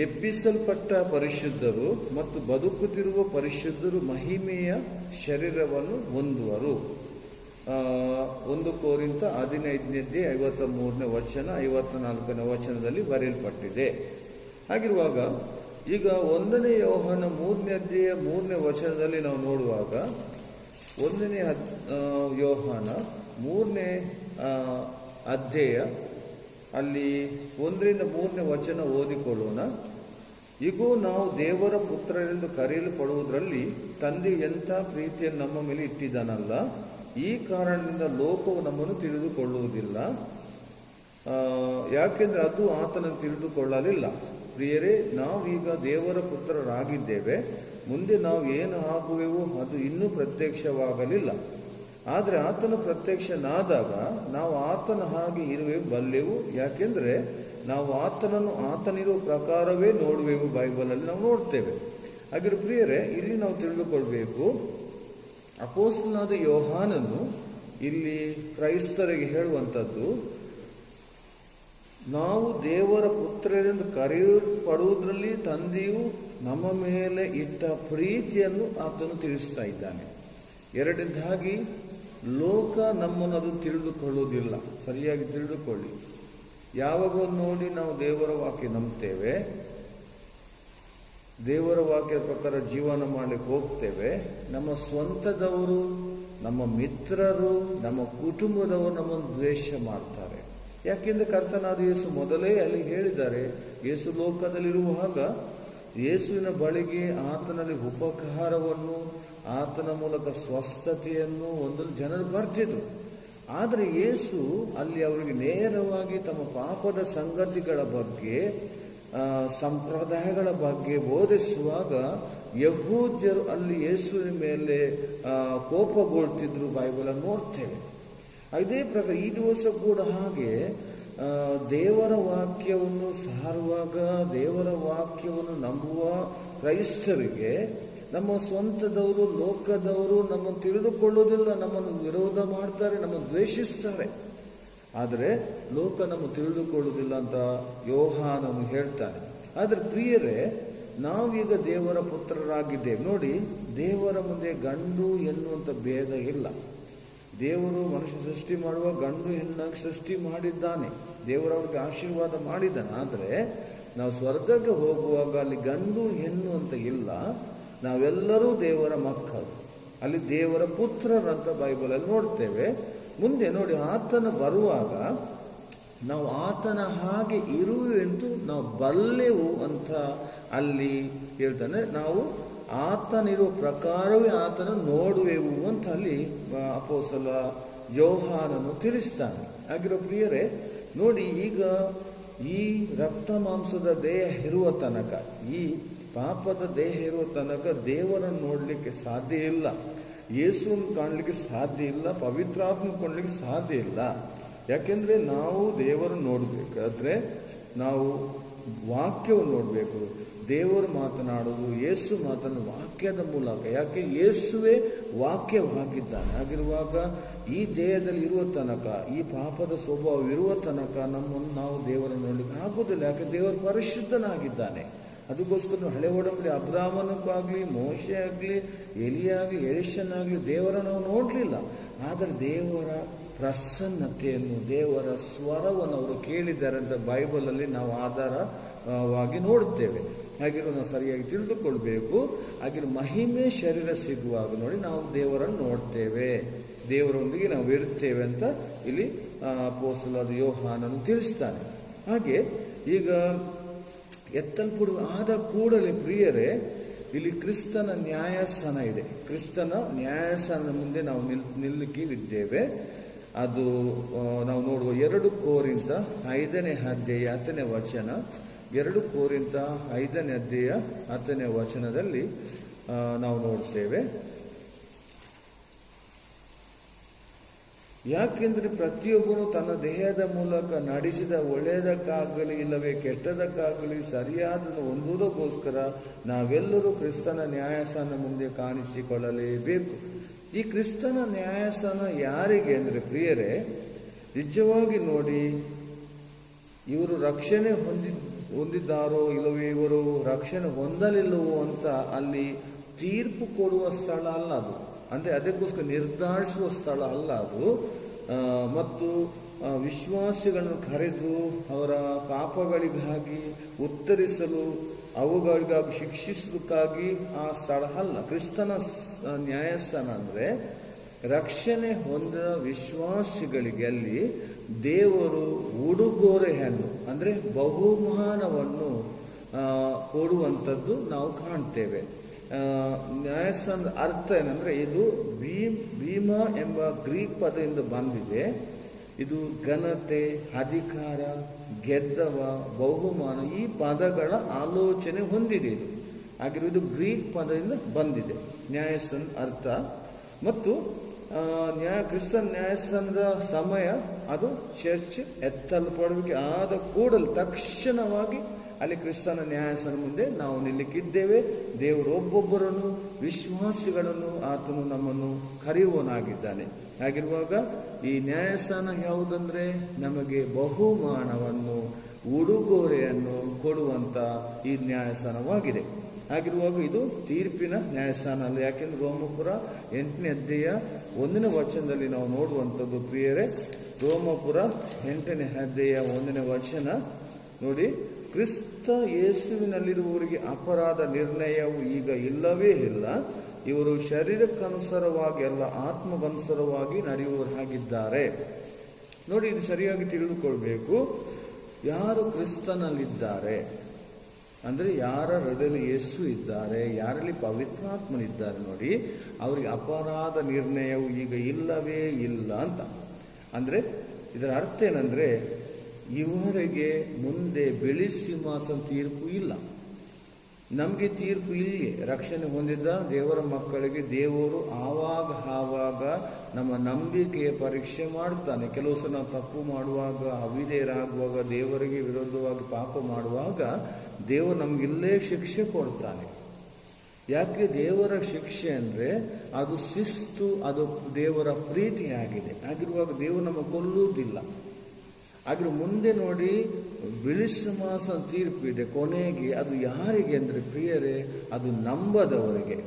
ಎಬ್ಬಿಸಲ್ಪಟ್ಟ ಪರಿಶುದ್ಧರು ಮತ್ತು ಬದುಕುತ್ತಿರುವ ಪರಿಶುದ್ಧರು ಮಹಿಮೆಯ ಶರೀರವನ್ನು ಹೊಂದುವರು. 1 ಕೊರಿಂಥ 15ನೇ ಅಧ್ಯಾಯ 53ನೇ ವಚನ 54ನೇ ವಚನದಲ್ಲಿ ಬರೆಯಲ್ಪಟ್ಟಿದೆ. ಹಾಗಿರುವಾಗ ಈಗ 1ನೇ ಯೋಹಾನ 3ನೇ ಅಧ್ಯಾಯ 3ನೇ ವಚನದಲ್ಲಿ ನಾವು ನೋಡುವಾಗ, 1ನೇ ಯೋಹಾನ 3ನೇ ಅಧ್ಯಾಯ ಅಲ್ಲಿ 1ರಿಂದ 3ನೇ ವಚನ ಓದಿಕೊಳ್ಳೋಣ. ಈಗ ನಾವು ದೇವರ ಪುತ್ರರೆಂದು ಕರೆಯಲ್ಪಡುವುದರಲ್ಲಿ ತಂದೆ ಎಂಥ ಪ್ರೀತಿಯನ್ನು ನಮ್ಮ ಮೇಲೆ ಇಟ್ಟಿದ್ದಾನಲ್ಲ, ಈ ಕಾರಣದಿಂದ ಲೋಕವು ನಮ್ಮನ್ನು ತಿಳಿದುಕೊಳ್ಳುವುದಿಲ್ಲ, ಯಾಕೆಂದ್ರೆ ಅದು ಆತನನ್ನು ತಿಳಿದುಕೊಳ್ಳಲಿಲ್ಲ. ಪ್ರಿಯರೇ, ನಾವೀಗ ದೇವರ ಪುತ್ರರಾಗಿದ್ದೇವೆ, ಮುಂದೆ ನಾವು ಏನು ಆಗುವೆವೋ ಅದು ಇನ್ನೂ ಪ್ರತ್ಯಕ್ಷವಾಗಲಿಲ್ಲ. ಆದರೆ ಆತನ ಪ್ರತ್ಯಕ್ಷನಾದಾಗ ನಾವು ಆತನ ಹಾಗೆ ಇರುವೆವು, ಬಲ್ಲೆವು, ಯಾಕೆಂದ್ರೆ ನಾವು ಆತನನ್ನು ಆತನಿರುವ ಪ್ರಕಾರವೇ ನೋಡುವೆವು. ಬೈಬಲಲ್ಲಿ ನಾವು ನೋಡ್ತೇವೆ. ಹಾಗೆ ಪ್ರಿಯರೇ, ಇಲ್ಲಿ ನಾವು ತಿಳಿದುಕೊಳ್ಬೇಕು, ಅಪೊಸ್ತಲನಾದ ಯೋಹಾನನು ಇಲ್ಲಿ ಕ್ರೈಸ್ತರಿಗೆ ಹೇಳುವಂಥದ್ದು, ನಾವು ದೇವರ ಪುತ್ರರೆಂದು ಕರೆಯಲ್ಪಡುವುದರಲ್ಲಿ ತಂದೆಯು ನಮ್ಮ ಮೇಲೆ ಇಟ್ಟ ಪ್ರೀತಿಯನ್ನು ಆತನು ತಿಳಿಸ್ತಾ ಇದ್ದಾನೆ. ಎರಡನೇದಾಗಿ, ಲೋಕ ನಮ್ಮನ್ನು ಅದು ತಿಳಿದುಕೊಳ್ಳುವುದಿಲ್ಲ. ಸರಿಯಾಗಿ ತಿಳಿದುಕೊಳ್ಳಿ. ಯಾವಾಗ ನೋಡಿ ನಾವು ದೇವರ ವಾಕ್ಯ ನಂಬ್ತೇವೆ, ದೇವರ ವಾಕ್ಯದ ಪ್ರಕಾರ ಜೀವನ ಮಾಡಲಿಕ್ಕೆ ಹೋಗ್ತೇವೆ, ನಮ್ಮ ಸ್ವಂತದವರು, ನಮ್ಮ ಮಿತ್ರರು, ನಮ್ಮ ಕುಟುಂಬದವರು ನಮ್ಮನ್ನು ದ್ವೇಷ ಮಾಡ್ತಾರೆ. ಯಾಕೆಂದ್ರೆ ಕರ್ತನಾದ ಯೇಸು ಮೊದಲೇ ಅಲ್ಲಿ ಹೇಳಿದ್ದಾರೆ, ಯೇಸು ಲೋಕದಲ್ಲಿರುವಾಗ ಯೇಸುವಿನ ಬಳಿಗೆ ಆತನಲ್ಲಿ ಉಪಕಾರವನ್ನು, ಆತನ ಮೂಲಕ ಸ್ವಸ್ಥತೆಯನ್ನು ಹೊಂದಲು ಜನರು ಬರ್ತಿದ್ರು. ಆದರೆ ಯೇಸು ಅಲ್ಲಿ ಅವರಿಗೆ ನೇರವಾಗಿ ತಮ್ಮ ಪಾಪದ ಸಂಗತಿಗಳ ಬಗ್ಗೆ ಸಂಪ್ರದಾಯಗಳ ಬಗ್ಗೆ ಬೋಧಿಸುವಾಗ ಯಹೂದ್ಯರು ಅಲ್ಲಿ ಯೇಸುವಿನ ಮೇಲೆ ಕೋಪಗೊಳ್ತಿದ್ರು ಬೈಬಲನ್ನು ನೋಡ್ತೇವೆ. ಅದೇ ಪ್ರಕಾರ ಈ ದಿವಸ ಕೂಡ ಹಾಗೆ ದೇವರ ವಾಕ್ಯವನ್ನು ಸಾರುವಾಗ, ದೇವರ ವಾಕ್ಯವನ್ನು ನಂಬುವ ಕ್ರೈಸ್ತರಿಗೆ ನಮ್ಮ ಸ್ವಂತದವರು, ಲೋಕದವರು ನಮ್ಮನ್ನು ತಿಳಿದುಕೊಳ್ಳುವುದಿಲ್ಲ, ನಮ್ಮನ್ನು ವಿರೋಧ ಮಾಡ್ತಾರೆ, ನಮ್ಮನ್ನು ದ್ವೇಷಿಸ್ತಾರೆ. ಆದರೆ ಲೋಕ ನಮ್ಮ ತಿಳಿದುಕೊಳ್ಳುವುದಿಲ್ಲ ಅಂತ ಯೋಹಾನನು ಹೇಳ್ತಾನೆ. ಆದರೆ ಪ್ರಿಯರೇ, ನಾವೀಗ ದೇವರ ಪುತ್ರರಾಗಿದ್ದೇವೆ. ನೋಡಿ, ದೇವರ ಮುಂದೆ ಗಂಡು ಎನ್ನುವಂಥ ಭೇದ ಇಲ್ಲ. ದೇವರು ಮನುಷ್ಯ ಸೃಷ್ಟಿ ಮಾಡುವ ಗಂಡು ಹೆಣ್ಣಾಗಿ ಸೃಷ್ಟಿ ಮಾಡಿದ್ದಾನೆ. ದೇವರವ್ರಿಗೆ ಆಶೀರ್ವಾದ ಮಾಡಿದ್ದಾನೆ. ಆದರೆ ನಾವು ಸ್ವರ್ಗಕ್ಕೆ ಹೋಗುವಾಗ ಅಲ್ಲಿ ಗಂಡು ಹೆಣ್ಣು ಅಂತ ಇಲ್ಲ. ನಾವೆಲ್ಲರೂ ದೇವರ ಮಕ್ಕಳು, ಅಲ್ಲಿ ದೇವರ ಪುತ್ರರಂತ ಬೈಬಲಲ್ಲಿ ನೋಡ್ತೇವೆ. ಮುಂದೆ ನೋಡಿ, ಆತನ ಬರುವಾಗ ನಾವು ಆತನ ಹಾಗೆ ಇರುವೆಂದು ನಾವು ಬಲ್ಲೆವು ಅಂತ ಅಲ್ಲಿ ಹೇಳ್ತಾನೆ. ನಾವು ಆತನಿರುವ ಪ್ರಕಾರವೇ ಆತನ ನೋಡುವೆವು ಅಂತ ಅಲ್ಲಿ ಅಪೊಸ್ತಲ ಯೋಹಾನನು ತಿಳಿಸ್ತಾನೆ. ಆಗಿರೋ ಪ್ರಿಯರೇ, ನೋಡಿ, ಈಗ ಈ ರಕ್ತ ಮಾಂಸದ ದೇಹ ಇರುವ ತನಕ, ಈ ಪಾಪದ ದೇಹ ಇರುವ ತನಕ ದೇವರನ್ನು ನೋಡಲಿಕ್ಕೆ ಸಾಧ್ಯ ಇಲ್ಲ, ಯೇಸುವನ್ನು ಕಾಣಲಿಕ್ಕೆ ಸಾಧ್ಯ ಇಲ್ಲ, ಪವಿತ್ರಾತ್ಮ ಕಾಣಲಿಕ್ಕೆ ಸಾಧ್ಯ ಇಲ್ಲ. ಯಾಕೆಂದ್ರೆ ನಾವು ದೇವರನ್ನು ನೋಡಬೇಕಾದ್ರೆ ನಾವು ವಾಕ್ಯವನ್ನು ನೋಡಬೇಕು. ದೇವರು ಮಾತನಾಡುವುದು, ಯೇಸು ಮಾತನ್ನು ವಾಕ್ಯದ ಮೂಲಕ. ಯಾಕೆ? ಯೇಸುವೇ ವಾಕ್ಯವಾಗಿದ್ದಾನೆ. ಆಗಿರುವಾಗ ಈ ದೇಹದಲ್ಲಿ ಇರುವ ತನಕ, ಈ ಪಾಪದ ಸ್ವಭಾವ ಇರುವ ತನಕ ನಮ್ಮನ್ನು ನಾವು ದೇವರನ್ನು ನೋಡಲಿಕ್ಕೆ ಆಗುವುದಿಲ್ಲ. ಯಾಕೆ? ದೇವರು ಪರಿಶುದ್ಧನಾಗಿದ್ದಾನೆ. ಅದಕ್ಕೋಸ್ಕರ ಹಳೆ ಒಡಂಬಡಿ ಅಬ್ರಾಹ್ಮನಕ್ಕಾಗ್ಲಿ, ಮೋಶೆ ಆಗಲಿ, ಎಲಿಯಾಗಲಿ, ಎಲಿಷನಾಗಲಿ ದೇವರ ನಾವು ನೋಡಲಿಲ್ಲ. ಆದರೆ ದೇವರ ಪ್ರಸನ್ನತೆಯನ್ನು, ದೇವರ ಸ್ವರವನ್ನು ಅವರು ಕೇಳಿದ್ದಾರೆ ಅಂತ ಬೈಬಲಲ್ಲಿ ನಾವು ಆಧಾರವಾಗಿ ನೋಡುತ್ತೇವೆ. ಹಾಗಿರೋ ನಾವು ಸರಿಯಾಗಿ ತಿಳಿದುಕೊಳ್ಬೇಕು. ಹಾಗಿರೋ ಮಹಿಮೆ ಶರೀರ ಸಿಗುವಾಗ ನೋಡಿ ನಾವು ದೇವರನ್ನು ನೋಡ್ತೇವೆ, ದೇವರೊಂದಿಗೆ ನಾವು ಇರುತ್ತೇವೆ ಅಂತ ಇಲ್ಲಿ ಅಪೊಸ್ತಲನಾದ ಯೋಹಾನನು ತಿಳಿಸ್ತಾನೆ. ಹಾಗೆ ಈಗ ಎತ್ತಲ್ಪಡುವ ಆದ ಕೂಡಲೇ ಪ್ರಿಯರೇ, ಇಲ್ಲಿ ಕ್ರಿಸ್ತನ ನ್ಯಾಯಸ್ಥಾನ ಇದೆ. ಕ್ರಿಸ್ತನ ನ್ಯಾಯಸ್ಥಾನದ ಮುಂದೆ ನಾವು ನಿಲ್ಲಕ್ಕಿದ್ದೇವೆ. ಅದು ನಾವು ನೋಡುವ 2 ಕೊರಿಂಥ 5ನೇ ಅಧ್ಯಾಯ 10ನೇ ವಚನ. 2 ಕೊರಿಂಥ 5ನೇ ಅಧ್ಯಾಯ 10ನೇ ವಚನದಲ್ಲಿ ನಾವು ನೋಡ್ತೇವೆ. ಯಾಕೆಂದ್ರೆ ಪ್ರತಿಯೊಬ್ಬನು ತನ್ನ ದೇಹದ ಮೂಲಕ ನಡೆಸಿದ ಒಳ್ಳೆಯದಕ್ಕಾಗಲಿ ಇಲ್ಲವೇ ಕೆಟ್ಟದಕ್ಕಾಗಲಿ ಸರಿಯಾದನ್ನು ಹೊಂದುವುದಕ್ಕೋಸ್ಕರ ನಾವೆಲ್ಲರೂ ಕ್ರಿಸ್ತನ ನ್ಯಾಯಸ್ಥಾನ ಮುಂದೆ ಕಾಣಿಸಿಕೊಳ್ಳಲೇಬೇಕು. ಈ ಕ್ರಿಸ್ತನ ನ್ಯಾಯಸ್ಥಾನ ಯಾರಿಗೆ ಅಂದ್ರೆ ಪ್ರಿಯರೇ, ನಿಜವಾಗಿ ನೋಡಿ, ಇವರು ರಕ್ಷಣೆ ಹೊಂದಿದ್ದಾರೋ ಇಲ್ಲವೇ ಇವರು ರಕ್ಷಣೆ ಹೊಂದಲಿಲ್ಲವೋ ಅಂತ ಅಲ್ಲಿ ತೀರ್ಪು ಕೊಡುವ ಸ್ಥಳ ಅಲ್ಲ ಅದು. ಅಂದ್ರೆ ಅದಕ್ಕೋಸ್ಕರ ನಿರ್ಧರಿಸುವ ಸ್ಥಳ ಅಲ್ಲ ಅದು. ಮತ್ತು ವಿಶ್ವಾಸಿಗಳನ್ನು ಕರೆದು ಅವರ ಪಾಪಗಳಿಗಾಗಿ ಉತ್ತರಿಸಲು, ಅವುಗಳಿಗಾಗಿ ಶಿಕ್ಷಿಸೋದಕ್ಕಾಗಿ ಆ ಸ್ಥಳ ಅಲ್ಲ. ಕ್ರಿಸ್ತನ ನ್ಯಾಯಸ್ಥಾನ ಅಂದ್ರೆ ರಕ್ಷಣೆ ಹೊಂದಿದ ವಿಶ್ವಾಸಿಗಳಿಗೆ ಅಲ್ಲಿ ದೇವರು ಉಡುಗೊರೆಯನ್ನು ಅಂದ್ರೆ ಬಹುಮಾನವನ್ನು ಕೊಡುವಂಥದ್ದು ನಾವು ಕಾಣ್ತೇವೆ. ನ್ಯಾಯಸ್ಥಾನದ ಅರ್ಥ ಏನಂದ್ರೆ ಇದು ಭೀಮ ಎಂಬ ಗ್ರೀಕ್ ಪದದಿಂದ ಬಂದಿದೆ. ಇದು ಘನತೆ, ಅಧಿಕಾರ, ಗೆದ್ದವ, ಬಹುಮಾನ, ಈ ಪದಗಳ ಆಲೋಚನೆ ಹೊಂದಿದೆ. ಇದು ಆಗಿರುವುದು ಗ್ರೀಕ್ ಪದದಿಂದ ಬಂದಿದೆ ನ್ಯಾಯಸ್ಥಾನದ ಅರ್ಥ. ಮತ್ತು ಕ್ರಿಸ್ತನ್ ನ್ಯಾಯಸ್ಥಾನದ ಸಮಯ ಅದು ಚರ್ಚ್ ಎತ್ತಲ್ಪಡುವಿಕೆ ಆದ ಕೂಡಲೇ ತಕ್ಷಣವಾಗಿ ಅಲ್ಲಿ ಕ್ರಿಸ್ತನ ನ್ಯಾಯಸ್ಥಾನ ಮುಂದೆ ನಾವು ನಿಲ್ಲಕ್ಕಿದ್ದೇವೆ. ದೇವರು ಒಬ್ಬೊಬ್ಬರನ್ನು, ವಿಶ್ವಾಸಿಗಳನ್ನು ಆತನು ನಮ್ಮನ್ನು ಕರೆಯುವನಾಗಿದ್ದಾನೆ. ಹಾಗಿರುವಾಗ ಈ ನ್ಯಾಯಸ್ಥಾನ ಯಾವುದಂದ್ರೆ ನಮಗೆ ಬಹುಮಾನವನ್ನು, ಉಡುಗೊರೆಯನ್ನು ಕೊಡುವಂತ ಈ ನ್ಯಾಯಸ್ಥಾನವಾಗಿದೆ. ಹಾಗಿರುವಾಗ ಇದು ತೀರ್ಪಿನ ನ್ಯಾಯಸ್ಥಾನ ಅಲ್ಲ. ಯಾಕೆಂದ್ರೆ ರೋಮಪುರ 8ನೇ ಅಧ್ಯಾಯ 1ನೇ ವಚನದಲ್ಲಿ ನಾವು ನೋಡುವಂಥದ್ದು ಪ್ರಿಯರೇ, ರೋಮಪುರ 8ನೇ ಅಧ್ಯಾಯ 1ನೇ ವಚನ ನೋಡಿ, ಕ್ರಿಸ್ತ ಯೇಸುವಿನಲ್ಲಿರುವವರಿಗೆ ಅಪರಾಧ ನಿರ್ಣಯವು ಈಗ ಇಲ್ಲವೇ ಇಲ್ಲ. ಇವರು ಶರೀರಕ್ಕನುಸಾರವಾಗಿ ಅಲ್ಲ, ಆತ್ಮಕ್ಕನುಸಾರವಾಗಿ ನಡೆಯುವವರಾಗಿದ್ದಾರೆ. ನೋಡಿ, ಇದು ಸರಿಯಾಗಿ ತಿಳಿದುಕೊಳ್ಬೇಕು. ಯಾರು ಕ್ರಿಸ್ತನಲ್ಲಿದ್ದಾರೆ ಅಂದ್ರೆ ಯಾರ ಹೃದಯದಲ್ಲಿ ಯೇಸು ಇದ್ದಾರೆ, ಯಾರಲ್ಲಿ ಪವಿತ್ರಾತ್ಮನಿದ್ದಾರೆ ನೋಡಿ, ಅವರಿಗೆ ಅಪರಾಧ ನಿರ್ಣಯವು ಈಗ ಇಲ್ಲವೇ ಇಲ್ಲ ಅಂತ. ಅಂದ್ರೆ ಇದರ ಅರ್ಥ ಏನಂದ್ರೆ ಇವರಿಗೆ ಮುಂದೆ ಬಿಳಿ ಸಿಂಹಾಸನ ತೀರ್ಪು ಇಲ್ಲ. ನಮಗೆ ತೀರ್ಪು ಇಲ್ಲಿ ರಕ್ಷಣೆ ಹೊಂದಿದ್ದ ದೇವರ ಮಕ್ಕಳಿಗೆ ದೇವರು ಆವಾಗ ನಮ್ಮ ನಂಬಿಕೆಯ ಪರೀಕ್ಷೆ ಮಾಡುತ್ತಾನೆ. ಕೆಲವು ಸಲ ನಾವು ತಪ್ಪು ಮಾಡುವಾಗ, ಅವಿಧೇಯರಾಗುವಾಗ, ದೇವರಿಗೆ ವಿರೋಧವಾಗಿ ಪಾಪ ಮಾಡುವಾಗ ದೇವರು ನಮಗಿಲ್ಲೇ ಶಿಕ್ಷೆ ಕೊಡ್ತಾನೆ. ಯಾಕೆ ದೇವರ ಶಿಕ್ಷೆ ಅಂದರೆ ಅದು ಶಿಸ್ತು, ಅದು ದೇವರ ಪ್ರೀತಿಯಾಗಿದೆ. ಆಗಿರುವಾಗ ದೇವರು ನಮ್ಮ ಕೊಲ್ಲುವುದಿಲ್ಲ. ಆದ್ರೆ ಮುಂದೆ ನೋಡಿ ಬಿಳಿ ಸಿಂಹಾಸನ ತೀರ್ಪಿದೆ ಕೊನೆಗೆ. ಅದು ಯಾರಿಗೆ ಅಂದರೆ ಪ್ರಿಯರೇ, ಅದು ನಂಬದವರಿಗೆ,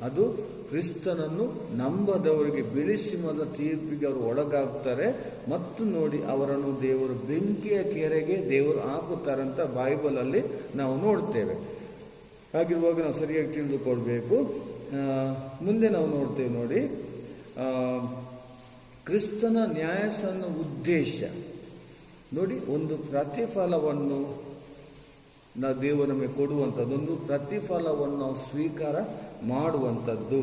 ಅದು ಕ್ರಿಸ್ತನನ್ನು ನಂಬದವರಿಗೆ ಬಿಳಿ ಸಿಂಹದ ತೀರ್ಪಿಗೆ ಅವರು ಒಳಗಾಗ್ತಾರೆ. ಮತ್ತು ನೋಡಿ ಅವರನ್ನು ದೇವರು ಬೆಂಕಿಯ ಕೆರೆಗೆ ದೇವರು ಹಾಕುತ್ತಾರಂತ ಬೈಬಲಲ್ಲಿ ನಾವು ನೋಡ್ತೇವೆ. ಹಾಗಿರುವಾಗ ನಾವು ಸರಿಯಾಗಿ ತಿಳಿದುಕೊಳ್ಬೇಕು. ಮುಂದೆ ನಾವು ನೋಡ್ತೇವೆ ನೋಡಿ, ಕ್ರಿಸ್ತನ ನ್ಯಾಯಸನ ಉದ್ದೇಶ ನೋಡಿ, ಒಂದು ಪ್ರತಿಫಲವನ್ನು ದೇವರು ನಮಗೆ ಕೊಡುವಂಥದ್ದು, ಒಂದು ಪ್ರತಿಫಲವನ್ನು ನಾವು ಸ್ವೀಕಾರ ಮಾಡುವಂಥದ್ದು.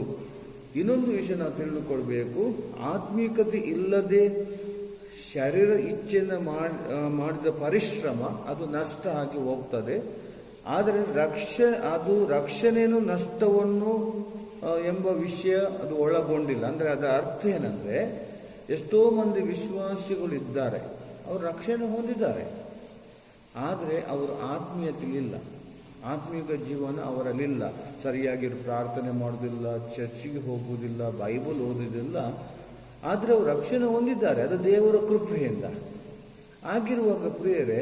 ಇನ್ನೊಂದು ವಿಷಯ ನಾವು ತಿಳಿದುಕೊಳ್ಬೇಕು, ಆತ್ಮೀಕತೆ ಇಲ್ಲದೆ ಶರೀರ ಇಚ್ಛೆಯಿಂದ ಮಾಡಿದ ಪರಿಶ್ರಮ ಅದು ನಷ್ಟ ಆಗಿ ಹೋಗ್ತದೆ. ಆದರೆ ರಕ್ಷಣೆಯನ್ನು ನಷ್ಟವನ್ನು ಎಂಬ ವಿಷಯ ಅದು ಒಳಗೊಂಡಿಲ್ಲ. ಅಂದರೆ ಅದರ ಅರ್ಥ ಏನಂದ್ರೆ, ಎಷ್ಟೋ ಮಂದಿ ವಿಶ್ವಾಸಿಗಳು ಇದ್ದಾರೆ, ಅವರು ರಕ್ಷಣೆ ಹೊಂದಿದ್ದಾರೆ, ಆದರೆ ಅವರು ಆತ್ಮೀಯತೆಯಿಲ್ಲ, ಆತ್ಮೀಯ ಜೀವನ ಅವರಲ್ಲಿಲ್ಲ. ಸರಿಯಾಗಿ ಪ್ರಾರ್ಥನೆ ಮಾಡೋದಿಲ್ಲ, ಚರ್ಚಿಗೆ ಹೋಗುವುದಿಲ್ಲ, ಬೈಬಲ್ ಓದುವುದಿಲ್ಲ, ಆದರೆ ಅವರು ರಕ್ಷಣೆ ಹೊಂದಿದ್ದಾರೆ, ಅದು ದೇವರ ಕೃಪೆಯಿಂದ. ಆಗಿರುವಾಗ ಪ್ರಿಯರೇ,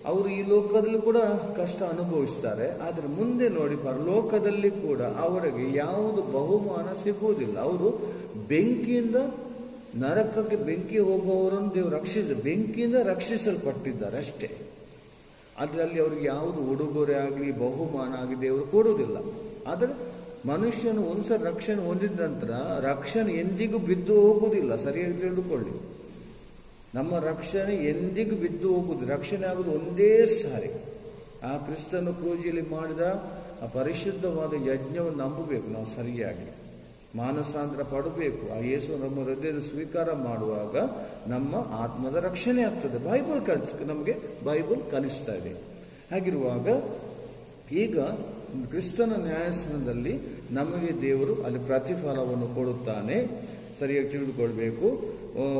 ಅವರು ಈ ಲೋಕದಲ್ಲಿ ಕೂಡ ಕಷ್ಟ ಅನುಭವಿಸ್ತಾರೆ, ಆದರೆ ಮುಂದೆ ನೋಡಿ ಪರಲೋಕದಲ್ಲಿ ಕೂಡ ಅವರಿಗೆ ಯಾವುದು ಬಹುಮಾನ ಸಿಗುವುದಿಲ್ಲ. ಅವರು ಬೆಂಕಿಯಿಂದ ನರಕಕ್ಕೆ ಬೆಂಕಿ ಹೋಗುವವರನ್ನು ದೇವರು ಬೆಂಕಿಯಿಂದ ರಕ್ಷಿಸಲ್ಪಟ್ಟಿದ್ದಾರೆ ಅಷ್ಟೇ. ಅದರಲ್ಲಿ ಅವ್ರಿಗೆ ಯಾವುದು ಉಡುಗೊರೆ ಆಗಲಿ ಬಹುಮಾನ ಆಗಲಿ ದೇವರು ಕೊಡುವುದಿಲ್ಲ. ಆದರೆ ಮನುಷ್ಯನು ಒಂದ್ಸಲ ರಕ್ಷಣೆ ಹೊಂದಿದ ನಂತರ ರಕ್ಷಣೆ ಎಂದಿಗೂ ಬಿದ್ದು ಹೋಗುವುದಿಲ್ಲ. ಸರಿಯಾಗಿ ತಿಳಿದುಕೊಳ್ಳಿ, ನಮ್ಮ ರಕ್ಷಣೆ ಎಂದಿಗೂ ಬಿದ್ದು ಹೋಗುವುದು, ರಕ್ಷಣೆ ಆಗುವುದು ಒಂದೇ ಸಾರಿ. ಆ ಕ್ರಿಸ್ತನ ಕ್ರೂಜಿಯಲ್ಲಿ ಮಾಡಿದ ಆ ಪರಿಶುದ್ಧವಾದ ಯಜ್ಞವನ್ನು ನಂಬಬೇಕು ನಾವು, ಸರಿಯಾಗಿ ಮಾನಸಾಂತರ ಪಡಬೇಕು. ಆ ಯೇಸು ನಮ್ಮ ಹೃದಯದ ಸ್ವೀಕಾರ ಮಾಡುವಾಗ ನಮ್ಮ ಆತ್ಮದ ರಕ್ಷಣೆ ಆಗ್ತದೆ. ನಮಗೆ ಬೈಬಲ್ ಕಲಿಸ್ತಾ ಇದೆ. ಹಾಗಿರುವಾಗ ಈಗ ಕ್ರಿಸ್ತನ ನ್ಯಾಯಾಸನದಲ್ಲಿ ನಮಗೆ ದೇವರು ಅಲ್ಲಿ ಪ್ರತಿಫಲವನ್ನು ಕೊಡುತ್ತಾನೆ. ಸರಿಯಾಗಿ ತಿಳಿದುಕೊಳ್ಬೇಕು.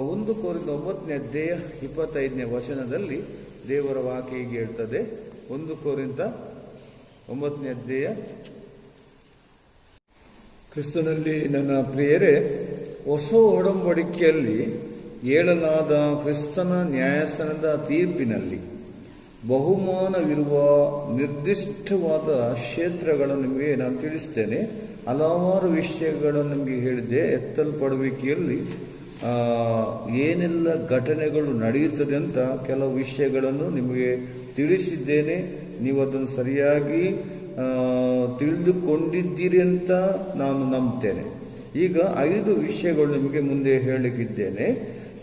1 ಕೊರಿಂಥ 9ನೇ ಅಧ್ಯಾಯ 25ನೇ ವಚನದಲ್ಲಿ ದೇವರ ವಾಕ್ಯ ಹೀಗೆ ಹೇಳ್ತದೆ. 1 ಕೊರಿಂಥ 9ನೇ ಅಧ್ಯಾಯ. ಕ್ರಿಸ್ತನಲ್ಲಿ ನನ್ನ ಪ್ರಿಯರೇ, ಹೊಸ ಒಡಂಬಡಿಕೆಯಲ್ಲಿ ಹೇಳಲಾದ ಕ್ರಿಸ್ತನ ನ್ಯಾಯಾಸನದ ತೀರ್ಪಿನಲ್ಲಿ ಬಹುಮಾನವಿರುವ ನಿರ್ದಿಷ್ಟವಾದ ಕ್ಷೇತ್ರಗಳನ್ನು ನಿಮಗೆ ನಾನು ತಿಳಿಸ್ತೇನೆ. ಹಲವಾರು ವಿಷಯಗಳನ್ನು ನಿಮಗೆ ಹೇಳಿದೆ. ಎತ್ತಲ್ಪಡುವಿಕೆಯಲ್ಲಿ ಏನೆಲ್ಲ ಘಟನೆಗಳು ನಡೆಯುತ್ತದೆ ಅಂತ ಕೆಲವು ವಿಷಯಗಳನ್ನು ನಿಮಗೆ ತಿಳಿಸಿದ್ದೇನೆ. ನೀವು ಅದನ್ನು ಸರಿಯಾಗಿ ತಿಳಿದುಕೊಂಡಿದ್ದೀರಿ ಅಂತ ನಾನು ನಂಬ್ತೇನೆ. ಈಗ 5 ವಿಷಯಗಳು ನಿಮಗೆ ಮುಂದೆ ಹೇಳಲಿಕ್ಕಿದ್ದೇನೆ.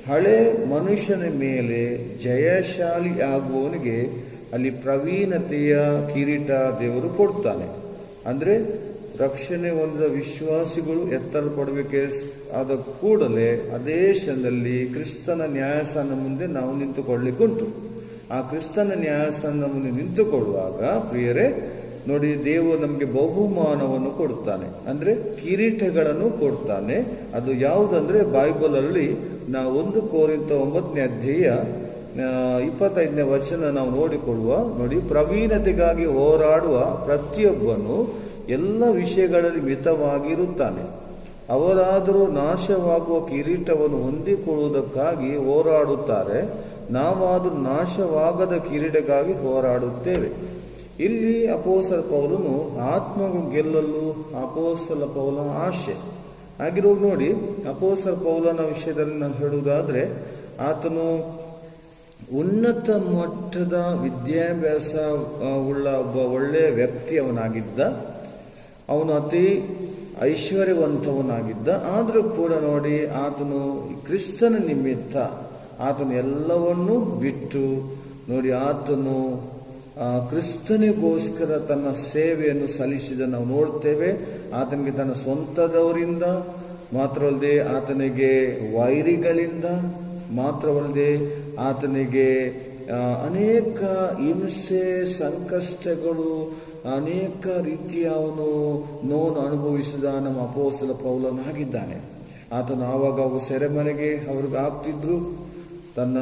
ಹಳೆ ಮನುಷ್ಯನ ಮೇಲೆ ಜಯಶಾಲಿ ಆಗುವವನಿಗೆ ಅಲ್ಲಿ ಪ್ರವೀಣತೆಯ ಕಿರೀಟ ದೇವರು ಕೊಡ್ತಾನೆ. ಅಂದ್ರೆ ರಕ್ಷಣೆ ಹೊಂದಿದ ವಿಶ್ವಾಸಿಗಳು ಎತ್ತಲ್ಪಡಬೇಕೆ ಆದ ಕೂಡಲೇ ಅದೇ ಕ್ಷಣದಲ್ಲಿ ಕ್ರಿಸ್ತನ ನ್ಯಾಯಾಸನ ಮುಂದೆ ನಾವು ನಿಂತುಕೊಳ್ಳಿಕ್ಕುಂಟು. ಆ ಕ್ರಿಸ್ತನ ನ್ಯಾಯಾಸನ ಮುಂದೆ ನಿಂತುಕೊಳ್ಳುವಾಗ ಪ್ರಿಯರೇ ನೋಡಿ, ದೇವರು ನಮಗೆ ಬಹುಮಾನವನ್ನು ಕೊಡ್ತಾನೆ, ಅಂದ್ರೆ ಕಿರೀಟಗಳನ್ನು ಕೊಡ್ತಾನೆ. ಅದು ಯಾವುದಂದ್ರೆ ಬೈಬಲ್ ಅಲ್ಲಿ ನಾವು 1 ಕೊರಿಂಥ 9ನೇ ಅಧ್ಯಾಯ 25ನೇ ವಚನ ನಾವು ನೋಡಿಕೊಳ್ಳುವ. ನೋಡಿ, ಪ್ರವೀಣತೆಗಾಗಿ ಹೋರಾಡುವ ಪ್ರತಿಯೊಬ್ಬನು ಎಲ್ಲ ವಿಷಯಗಳಲ್ಲಿ ಮಿತವಾಗಿರುತ್ತಾನೆ. ಅವರಾದರೂ ನಾಶವಾಗುವ ಕಿರೀಟವನ್ನು ಹೊಂದಿಕೊಳ್ಳುವುದಕ್ಕಾಗಿ ಹೋರಾಡುತ್ತಾರೆ, ನಾವಾದರೂ ನಾಶವಾಗದ ಕಿರೀಟಕ್ಕಾಗಿ ಹೋರಾಡುತ್ತೇವೆ. ಇಲ್ಲಿ ಅಪೊಸ್ತಲ ಪೌಲನು ಆತ್ಮ ಗೆಲ್ಲಲು ಅಪೊಸ್ತಲ ಪೌಲನ ಆಶೆ ಆಗಿರೋ. ನೋಡಿ, ಅಪೊಸ್ತಲ ಪೌಲನ ವಿಷಯದಲ್ಲಿ ನಾನು ಹೇಳುವುದಾದ್ರೆ, ಆತನು ಉನ್ನತ ಮಟ್ಟದ ವಿದ್ಯಾಭ್ಯಾಸ ಉಳ್ಳ ಒಬ್ಬ ಒಳ್ಳೆಯ ವ್ಯಕ್ತಿ ಅವನಾಗಿದ್ದ. ಅವನು ಅತಿ ಐಶ್ವರ್ಯವಂತವನಾಗಿದ್ದ. ಆದರೂ ಕೂಡ ನೋಡಿ, ಆತನು ಕ್ರಿಸ್ತನ ನಿಮಿತ್ತ ಆತನು ಎಲ್ಲವನ್ನೂ ಬಿಟ್ಟು ನೋಡಿ, ಆತನು ಕ್ರಿಸ್ತನಿಗೋಸ್ಕರ ತನ್ನ ಸೇವೆಯನ್ನು ಸಲ್ಲಿಸಿದ ನಾವು ನೋಡ್ತೇವೆ. ಆತನಿಗೆ ತನ್ನ ಸ್ವಂತದವರಿಂದ ಮಾತ್ರವಲ್ಲದೆ, ಆತನಿಗೆ ವೈರಿಗಳಿಂದ ಮಾತ್ರವಲ್ಲದೆ, ಆತನಿಗೆ ಅನೇಕ ಹಿಂಸೆ ಸಂಕಷ್ಟಗಳು, ಅನೇಕ ರೀತಿಯ ಅವನು ನೋವನ್ನು ಅನುಭವಿಸಿದ ನಮ್ಮ ಅಪೊಸ್ತಲ ಪೌಲನಾಗಿದ್ದಾನೆ. ಆತನು ಆವಾಗ ಸೆರೆಮನೆಗೆ ಅವ್ರಿಗೆ ಹಾಕ್ತಿದ್ರು. ತನ್ನ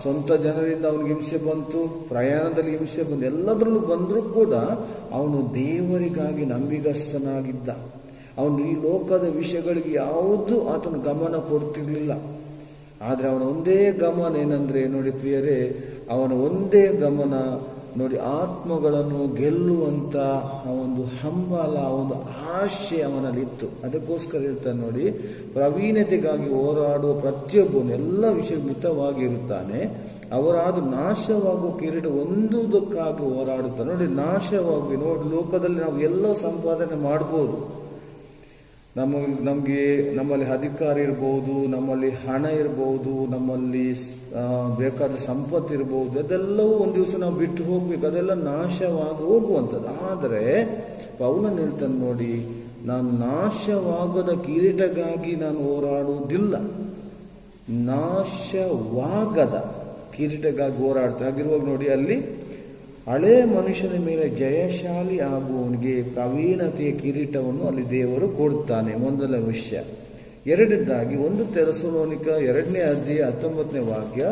ಸ್ವಂತ ಜನರಿಂದ ಅವನಿಗೆ ಹಿಂಸೆ ಬಂತು, ಪ್ರಯಾಣದಲ್ಲಿ ಹಿಂಸೆ ಬಂತು, ಎಲ್ಲದರಲ್ಲೂ ಬಂದರೂ ಕೂಡ ಅವನು ದೇವರಿಗಾಗಿ ನಂಬಿಗಸ್ತನಾಗಿದ್ದ. ಅವನು ಈ ಲೋಕದ ವಿಷಯಗಳಿಗೆ ಯಾವುದು ಆತನು ಗಮನ ಕೊಡ್ತಿರ್ಲಿಲ್ಲ. ಆದರೆ ಅವನ ಒಂದೇ ಗಮನ ಏನಂದ್ರೆ ನೋಡಿ ಪ್ರಿಯರೇ, ಅವನ ಒಂದೇ ಗಮನ ನೋಡಿ ಆತ್ಮಗಳನ್ನು ಗೆಲ್ಲುವಂತ ಒಂದು ಹಂಬಲ, ಒಂದು ಆಶೆ ಅವನಲ್ಲಿತ್ತು. ಅದಕ್ಕೋಸ್ಕರ ಹೇಳ್ತಾನೆ ನೋಡಿ, ಪ್ರವೀಣತೆಗಾಗಿ ಹೋರಾಡುವ ಪ್ರತಿಯೊಬ್ಬನು ಎಲ್ಲ ವಿಷಯ ಮಿತವಾಗಿ ಇರುತ್ತಾನೆ, ಅವರಾದ ನಾಶವಾಗುವ ಕಿರೀಟ ಹೊಂದುವುದಕ್ಕಾಗಿ ಹೋರಾಡುತ್ತಾನೆ. ನೋಡಿ, ನಾಶವಾಗಿ ನೋಡಿ, ಲೋಕದಲ್ಲಿ ನಾವು ಎಲ್ಲ ಸಂಪಾದನೆ ಮಾಡ್ಬೋದು, ನಮ್ಮಲ್ಲಿ ಅಧಿಕಾರ ಇರ್ಬೋದು, ನಮ್ಮಲ್ಲಿ ಹಣ ಇರ್ಬೋದು, ನಮ್ಮಲ್ಲಿ ಬೇಕಾದ ಸಂಪತ್ತು ಇರ್ಬೋದು, ಅದೆಲ್ಲವೂ ಒಂದು ದಿವಸ ನಾವು ಬಿಟ್ಟು ಹೋಗ್ಬೇಕು, ಅದೆಲ್ಲ ನಾಶವಾಗಿ ಹೋಗುವಂಥದ್ದು. ಆದರೆ ಪೌಲನು ಹೇಳ್ತಾನೆ ನೋಡಿ, ನಾನು ನಾಶವಾಗದ ಕಿರೀಟಗಾಗಿ ನಾನು ಹೋರಾಡುವುದಿಲ್ಲ, ನಾಶವಾಗದ ಕಿರೀಟಗಾಗಿ ಹೋರಾಡ್ತಾ ಆಗಿರುವಾಗ ನೋಡಿ, ಅಲ್ಲಿ ಹಳೆ ಮನುಷ್ಯನ ಮೇಲೆ ಜಯಶಾಲಿ ಆಗುವವನಿಗೆ ಪ್ರವೀಣತೆಯ ಕಿರೀಟವನ್ನು ಅಲ್ಲಿ ದೇವರು ಕೊಡ್ತಾನೆ. ಮೊದಲ ವಿಷಯ. ಎರಡನೇದಾಗಿ 1 ಥೆಸಲೋನಿಕ 2ನೇ ಅಧ್ಯಾಯ 19ನೇ ವಾಕ್ಯ,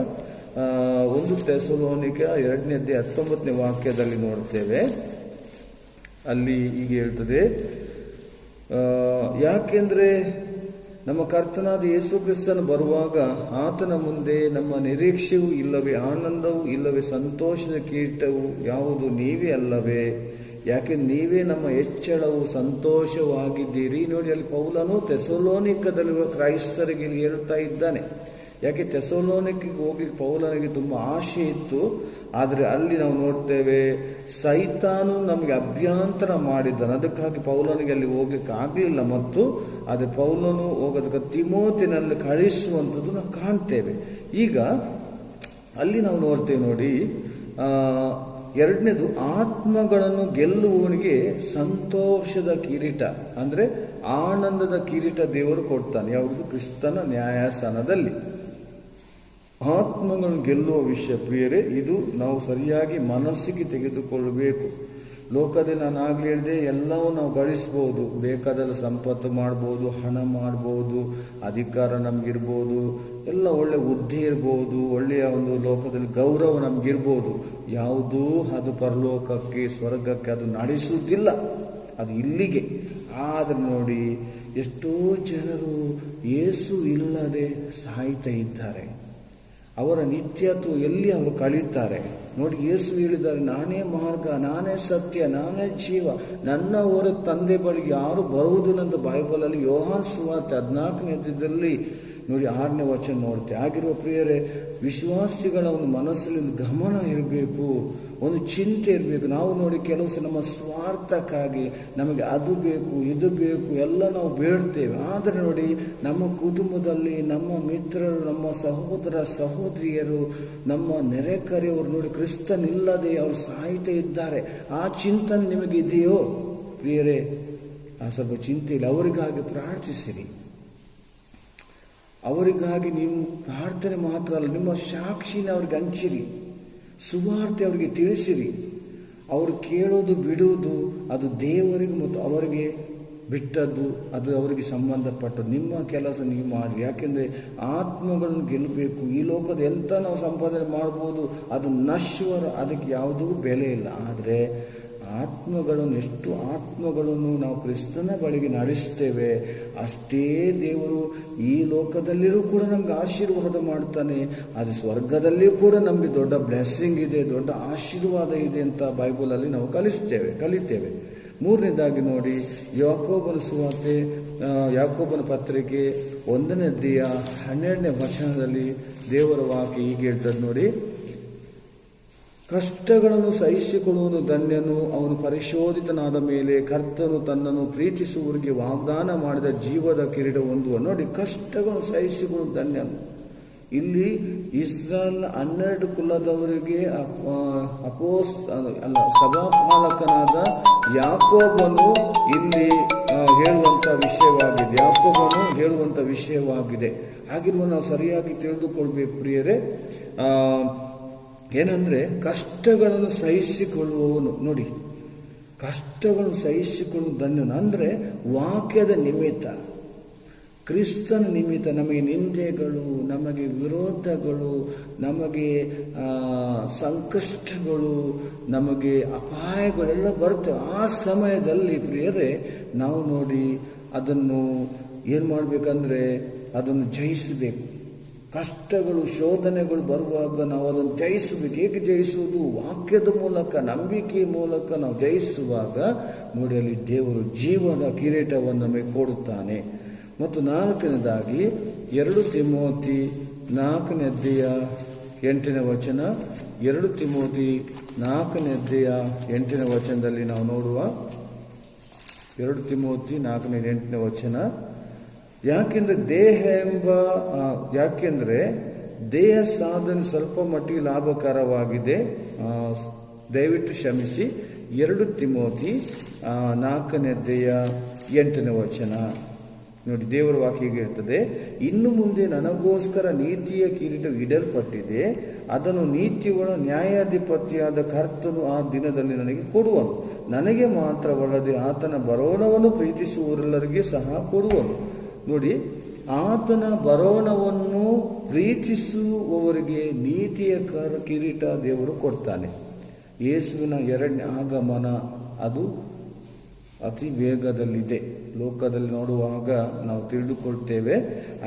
1 ಥೆಸಲೋನಿಕ 2ನೇ ಅಧ್ಯಾಯ 19ನೇ ವಾಕ್ಯದಲ್ಲಿ ನೋಡ್ತೇವೆ. ಅಲ್ಲಿ ಹೀಗೆ ಹೇಳ್ತದೆ, ಯಾಕೆಂದ್ರೆ ನಮ್ಮ ಕರ್ತನಾದ ಯೇಸು ಕ್ರಿಸ್ತನು ಬರುವಾಗ ಆತನ ಮುಂದೆ ನಮ್ಮ ನಿರೀಕ್ಷೆಯೂ ಇಲ್ಲವೇ, ಆನಂದವೂ ಇಲ್ಲವೇ, ಸಂತೋಷದ ಕಿರೀಟವು ಯಾವುದು? ನೀವೇ ಅಲ್ಲವೇ? ಯಾಕೆ ನೀವೇ ನಮ್ಮ ಹೆಚ್ಚಳವು, ಸಂತೋಷವಾಗಿದ್ದೀರಿ. ನೋಡಿ, ಅಲ್ಲಿ ಪೌಲನು ಥೆಸಲೋನಿಕದಲ್ಲಿರುವ ಕ್ರೈಸ್ತರಿಗೆ ಹೇಳ್ತಾ ಇದ್ದಾನೆ. ಯಾಕೆ ಥೆಸಲೋನಿಕೆಗೆ ಹೋಗಿ ಪೌಲನಿಗೆ ತುಂಬ ಆಶೆ ಇತ್ತು. ಆದರೆ ಅಲ್ಲಿ ನಾವು ನೋಡ್ತೇವೆ, ಸೈತಾನು ನಮಗೆ ಅಭ್ಯಂತರ ಮಾಡಿದ್ದಾನೆ, ಅದಕ್ಕಾಗಿ ಪೌಲನಿಗೆ ಅಲ್ಲಿ ಹೋಗ್ಲಿಕ್ಕೆ ಆಗಲಿಲ್ಲ. ಮತ್ತು ಆದರೆ ಪೌಲನು ಹೋಗೋದಕ್ಕೆ ತಿಮೋತಿನಲ್ಲಿ ಕಳಿಸುವಂಥದ್ದು ನಾವು ಕಾಣ್ತೇವೆ. ಈಗ ಅಲ್ಲಿ ನಾವು ನೋಡ್ತೇವೆ ನೋಡಿ, ಎರಡನೇದು, ಆತ್ಮಗಳನ್ನು ಗೆಲ್ಲುವವನಿಗೆ ಸಂತೋಷದ ಕಿರೀಟ ಅಂದ್ರೆ ಆನಂದದ ಕಿರೀಟ ದೇವರು ಕೊಡ್ತಾನೆ. ಯಾವುದು? ಕ್ರಿಸ್ತನ ನ್ಯಾಯಾಸನದಲ್ಲಿ. ಆತ್ಮಗಳನ್ನು ಗೆಲ್ಲುವ ವಿಷಯ ಪ್ರಿಯರೇ, ಇದು ನಾವು ಸರಿಯಾಗಿ ಮನಸ್ಸಿಗೆ ತೆಗೆದುಕೊಳ್ಳಬೇಕು. ಲೋಕದಲ್ಲಿ ನಾನು ಆಗ್ಲೇ ಹೇಳಿದೆ, ಎಲ್ಲವೂ ನಾವು ಗಳಿಸ್ಬೋದು, ಬೇಕಾದಲ್ಲ ಸಂಪತ್ತು ಮಾಡ್ಬೋದು, ಹಣ ಮಾಡ್ಬೋದು, ಅಧಿಕಾರ ನಮ್ಗಿರ್ಬೋದು, ಎಲ್ಲ ಒಳ್ಳೆ ಹುದ್ದೆ ಇರ್ಬೋದು, ಒಳ್ಳೆಯ ಒಂದು ಲೋಕದಲ್ಲಿ ಗೌರವ ನಮ್ಗಿರ್ಬೋದು. ಯಾವುದೂ ಅದು ಪರಲೋಕಕ್ಕೆ, ಸ್ವರ್ಗಕ್ಕೆ ಅದು ನಡೆಸುವುದಿಲ್ಲ, ಅದು ಇಲ್ಲಿಗೆ. ಆದರೆ ನೋಡಿ, ಎಷ್ಟೋ ಜನರು ಯೇಸು ಇಲ್ಲದೆ ಸಾಯ್ತಾ ಇದ್ದಾರೆ. ಅವರ ನಿತ್ಯತ್ವ ಎಲ್ಲಿ ಅವರು ಕಳೀತಾರೆ ನೋಡಿ. ಯೇಸು ಹೇಳಿದ್ದಾರೆ, ನಾನೇ ಮಾರ್ಗ, ನಾನೇ ಸತ್ಯ, ನಾನೇ ಜೀವ, ನನ್ನ ಹೊರ ತಂದೆ ಬಳಿಗೆ ಯಾರು ಬರುವುದಿಲ್ಲ ಅಂತ ಬೈಬಲಲ್ಲಿ ಯೋಹಾನ್ ಸುವಾರ್ತೆ 14ನೇ ಅಧ್ಯಾಯದಲ್ಲಿ ನೋಡಿ 6ನೇ ವಚನ ನೋಡ್ತೇವೆ. ಆಗಿರುವ ಪ್ರಿಯರೇ, ವಿಶ್ವಾಸಿಗಳ ಒಂದು ಮನಸ್ಸಲ್ಲಿ ಒಂದು ಗಮನ ಇರಬೇಕು, ಒಂದು ಚಿಂತೆ ಇರಬೇಕು. ನಾವು ನೋಡಿ ಕೆಲವು ಸಲ ನಮ್ಮ ಸ್ವಾರ್ಥಕ್ಕಾಗಿ ನಮಗೆ ಅದು ಬೇಕು, ಇದು ಬೇಕು ಎಲ್ಲ ನಾವು ಬೇಡ್ತೇವೆ. ಆದರೆ ನೋಡಿ, ನಮ್ಮ ಕುಟುಂಬದಲ್ಲಿ ನಮ್ಮ ಮಿತ್ರರು, ನಮ್ಮ ಸಹೋದರ ಸಹೋದರಿಯರು, ನಮ್ಮ ನೆರೆಕರೆಯವರು ನೋಡಿ ಕ್ರಿಸ್ತನಿಲ್ಲದೆ ಅವರು ಸಾಯ್ತಾ ಇದ್ದಾರೆ. ಆ ಚಿಂತನೆ ನಿಮಗೆ ಇದೆಯೋ ಪ್ರಿಯರೇ? ಆ ಸ್ವಲ್ಪ ಚಿಂತೆ ಇಲ್ಲ. ಅವರಿಗಾಗಿ ಪ್ರಾರ್ಥಿಸಿರಿ. ಅವರಿಗಾಗಿ ನೀವು ಪ್ರಾರ್ಥನೆ ಮಾತ್ರ ಅಲ್ಲ, ನಿಮ್ಮ ಸಾಕ್ಷಿನ ಅವ್ರಿಗೆ ಹಂಚಿರಿ, ಸುವಾರ್ತೆ ಅವರಿಗೆ ತಿಳಿಸಿರಿ. ಅವರು ಕೇಳೋದು ಬಿಡುವುದು ಅದು ದೇವರಿಗೆ ಮತ್ತು ಅವರಿಗೆ ಬಿಟ್ಟದ್ದು, ಅದು ಅವರಿಗೆ ಸಂಬಂಧಪಟ್ಟದ್ದು. ನಿಮ್ಮ ಕೆಲಸ ನೀವು ಮಾಡಿ. ಯಾಕೆಂದರೆ ಆತ್ಮಗಳನ್ನು ಗೆಲ್ಲಬೇಕು. ಈ ಲೋಕದ ಎಂತ ನಾವು ಸಂಪಾದನೆ ಮಾಡ್ಬೋದು, ಅದು ನಶ್ವರ, ಅದಕ್ಕೆ ಯಾವುದೂ ಬೆಲೆ ಇಲ್ಲ. ಆದರೆ ಆತ್ಮಗಳನ್ನು, ಎಷ್ಟು ಆತ್ಮಗಳನ್ನು ನಾವು ಕ್ರಿಸ್ತನ ಬಳಿಗೆ ನಡೆಸ್ತೇವೆ, ಅಷ್ಟೇ ದೇವರು ಈ ಲೋಕದಲ್ಲಿಯೂ ಕೂಡ ನಮ್ಗೆ ಆಶೀರ್ವಾದ ಮಾಡ್ತಾನೆ. ಅದು ಸ್ವರ್ಗದಲ್ಲಿಯೂ ಕೂಡ ನಮಗೆ ದೊಡ್ಡ ಬ್ಲೆಸ್ಸಿಂಗ್ ಇದೆ, ದೊಡ್ಡ ಆಶೀರ್ವಾದ ಇದೆ ಅಂತ ಬೈಬಲಲ್ಲಿ ನಾವು ಕಲಿತೇವೆ. ಮೂರನೇದಾಗಿ ನೋಡಿ, ಯಾಕೋಬನ ಸುವಾರ್ತೆ, ಯಾಕೋಬನ ಪತ್ರಿಕೆ 1ನೇ ಅಧ್ಯಾಯ 12ನೇ ವಚನದಲ್ಲಿ ದೇವರ ವಾಕ್ಯ ಹೀಗೆ ಹೇಳ್ತದೆ ನೋಡಿ, ಕಷ್ಟಗಳನ್ನು ಸಹಿಸಿಕೊಳ್ಳುವುದು ಧನ್ಯನು, ಅವನು ಪರಿಶೋಧಿತನಾದ ಮೇಲೆ ಕರ್ತನು ತನ್ನನ್ನು ಪ್ರೀತಿಸುವವರಿಗೆ ವಾಗ್ದಾನ ಮಾಡಿದ ಜೀವದ ಕಿರೀಟ ಹೊಂದುವ. ನೋಡಿ, ಕಷ್ಟಗಳನ್ನು ಸಹಿಸಿಕೊಳ್ಳುವುದು ಧನ್ಯನು. ಇಲ್ಲಿ ಇಸ್ರಾಯೇಲ್ 12 ಕುಲದವರಿಗೆ ಸಭಾಪಾಲಕನಾದ ಯಾಕೋಬನು ಇಲ್ಲಿ ಹೇಳುವಂತ ವಿಷಯವಾಗಿದೆ. ಹಾಗಿರುವ ನಾವು ಸರಿಯಾಗಿ ತಿಳಿದುಕೊಳ್ಬೇಕು ಪ್ರಿಯರೇ. ಏನಂದ್ರೆ ಕಷ್ಟಗಳನ್ನು ಸಹಿಸಿಕೊಳ್ಳುವವನು. ನೋಡಿ, ಕಷ್ಟಗಳನ್ನು ಸಹಿಸಿಕೊಳ್ಳುವ ಧನ್ಯನು ಅಂದ್ರೆ ವಾಕ್ಯದ ನಿಮಿತ್ತ, ಕ್ರಿಸ್ತನ ನಿಮಿತ್ತ ನಮಗೆ ನಿಂದೆಗಳು, ನಮಗೆ ವಿರೋಧಗಳು, ನಮಗೆ ಸಂಕಷ್ಟಗಳು, ನಮಗೆ ಅಪಾಯಗಳೆಲ್ಲ ಬರ್ತವೆ. ಆ ಸಮಯದಲ್ಲಿ ಪ್ರಿಯರೇ ನಾವು ನೋಡಿ ಅದನ್ನು ಏನು ಮಾಡಬೇಕಂದ್ರೆ ಅದನ್ನು ಜಯಿಸಬೇಕು. ಕಷ್ಟಗಳು, ಶೋಧನೆಗಳು ಬರುವಾಗ ನಾವು ಅದನ್ನು ಜಯಿಸಬೇಕು. ಹೇಗೆ ಜಯಿಸುವುದು? ವಾಕ್ಯದ ಮೂಲಕ, ನಂಬಿಕೆಯ ಮೂಲಕ ನಾವು ಜಯಿಸುವಾಗ ನೋಡಿ ಅಲ್ಲಿ ದೇವರು ಜೀವದ ಕಿರೀಟವನ್ನು ನಮಗೆ ಕೊಡುತ್ತಾನೆ. ಮತ್ತು 4ನೇದಾಗಿ 2 ತಿಮೋತಿ 4ನೇ ಅಧ್ಯಾಯ 8ನೇ ವಚನ, 2 ತಿಮೋತಿ 4ನೇ ಅಧ್ಯಾಯ 8ನೇ ವಚನದಲ್ಲಿ ನಾವು ನೋಡುವ 2 ತಿಮೋತಿ 4ನೇ 8ನೇ ವಚನ. ಯಾಕೆಂದ್ರೆ ದೇಹ ಸಾಧನೆ ಸ್ವಲ್ಪ ಮಟ್ಟಿಗೆ ಲಾಭಕರವಾಗಿದೆ. ದಯವಿಟ್ಟು ಕ್ಷಮಿಸಿ. 2 ತಿಮೋತಿ 4ನೇ ಅಧ್ಯಾಯ 8ನೇ ವಚನ ನೋಡಿ, ದೇವರ ವಾಕ್ಯ ಹೀಗೆ ಇರ್ತದೆ: ಇನ್ನು ಮುಂದೆ ನನಗೋಸ್ಕರ ನೀತಿಯ ಕಿರೀಟ ಇಡಲ್ಪಟ್ಟಿದೆ, ಅದನ್ನು ನೀತಿಗಳ ನ್ಯಾಯಾಧಿಪತಿಯಾದ ಕರ್ತನು ಆ ದಿನದಲ್ಲಿ ನನಗೆ ಕೊಡುವನು. ನನಗೆ ಮಾತ್ರವಲ್ಲದೆ ಆತನ ಬರೋಣವನ್ನು ಪ್ರೀತಿಸುವವರೆಲ್ಲರಿಗೆ ಸಹ ಕೊಡುವನು. ನೋಡಿ, ಆತನ ಬರೋಣವನ್ನು ಪ್ರೀತಿಸುವವರಿಗೆ ನೀತಿಯ ಕಿರೀಟ ದೇವರು ಕೊಡ್ತಾನೆ. ಯೇಸುವಿನ 2ನೇ ಆಗಮನ ಅದು ಅತಿ ವೇಗದಲ್ಲಿದೆ. ಲೋಕದಲ್ಲಿ ನೋಡುವಾಗ ನಾವು ತಿಳಿದುಕೊಳ್ತೇವೆ.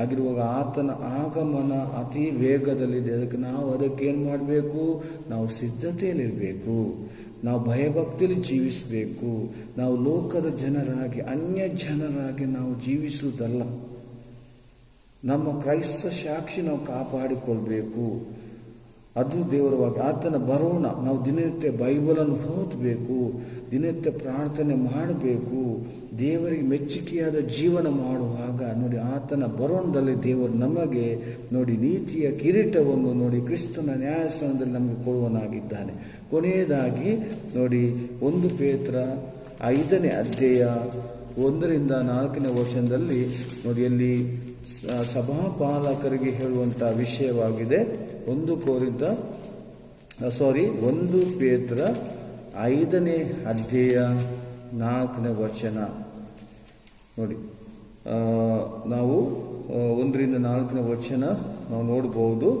ಆಗಿರುವಾಗ ಆತನ ಆಗಮನ ಅತಿ ವೇಗದಲ್ಲಿದೆ. ಅದಕ್ಕೆ ಏನು ಮಾಡಬೇಕು? ನಾವು ಸಿದ್ಧತೆಯಲ್ಲಿರಬೇಕು. ನಾವು ಭಯಭಕ್ತಿಯಲ್ಲಿ ಜೀವಿಸಬೇಕು. ನಾವು ಲೋಕದ ಜನರಾಗಿ, ಅನ್ಯ ಜನರಾಗಿ ನಾವು ಜೀವಿಸುವುದಲ್ಲ. ನಮ್ಮ ಕ್ರೈಸ್ತ ಸಾಕ್ಷಿ ನಾವು ಕಾಪಾಡಿಕೊಳ್ಬೇಕು. ಅದು ದೇವರ ವಾಕ್ಯ. ಆತನ ಬರೋಣ ನಾವು ದಿನನಿತ್ಯ ಬೈಬಲನ್ನು ಓದಬೇಕು, ದಿನನಿತ್ಯ ಪ್ರಾರ್ಥನೆ ಮಾಡಬೇಕು, ದೇವರಿಗೆ ಮೆಚ್ಚುಗೆಯಾದ ಜೀವನ ಮಾಡುವಾಗ ನೋಡಿ ಆತನ ಬರೋಣದಲ್ಲಿ ದೇವರು ನಮಗೆ ನೋಡಿ ನೀತಿಯ ಕಿರೀಟವನ್ನು ನೋಡಿ ಕ್ರಿಸ್ತನ ನ್ಯಾಯಸ್ಥಾನದಲ್ಲಿ ನಮಗೆ ಕೊಡುವನಾಗಿದ್ದಾನೆ. ಕೊನೆಯದಾಗಿ ನೋಡಿ 1 ಪೇತ್ರ 5ನೇ ಅಧ್ಯಾಯ 1ರಿಂದ 4ನೇ ವಚನದಲ್ಲಿ ನೋಡಿ ಅಲ್ಲಿ ಸಭಾಪಾಲಕರಿಗೆ ಹೇಳುವಂತಹ ವಿಷಯವಾಗಿದೆ. 1 ಪೇತ್ರ 5ನೇ ಅಧ್ಯಾಯ 4ನೇ ವಚನ ನೋಡಿ. ನಾವು 1ರಿಂದ 4ನೇ ವಚನ ನಾವು ನೋಡಬಹುದು.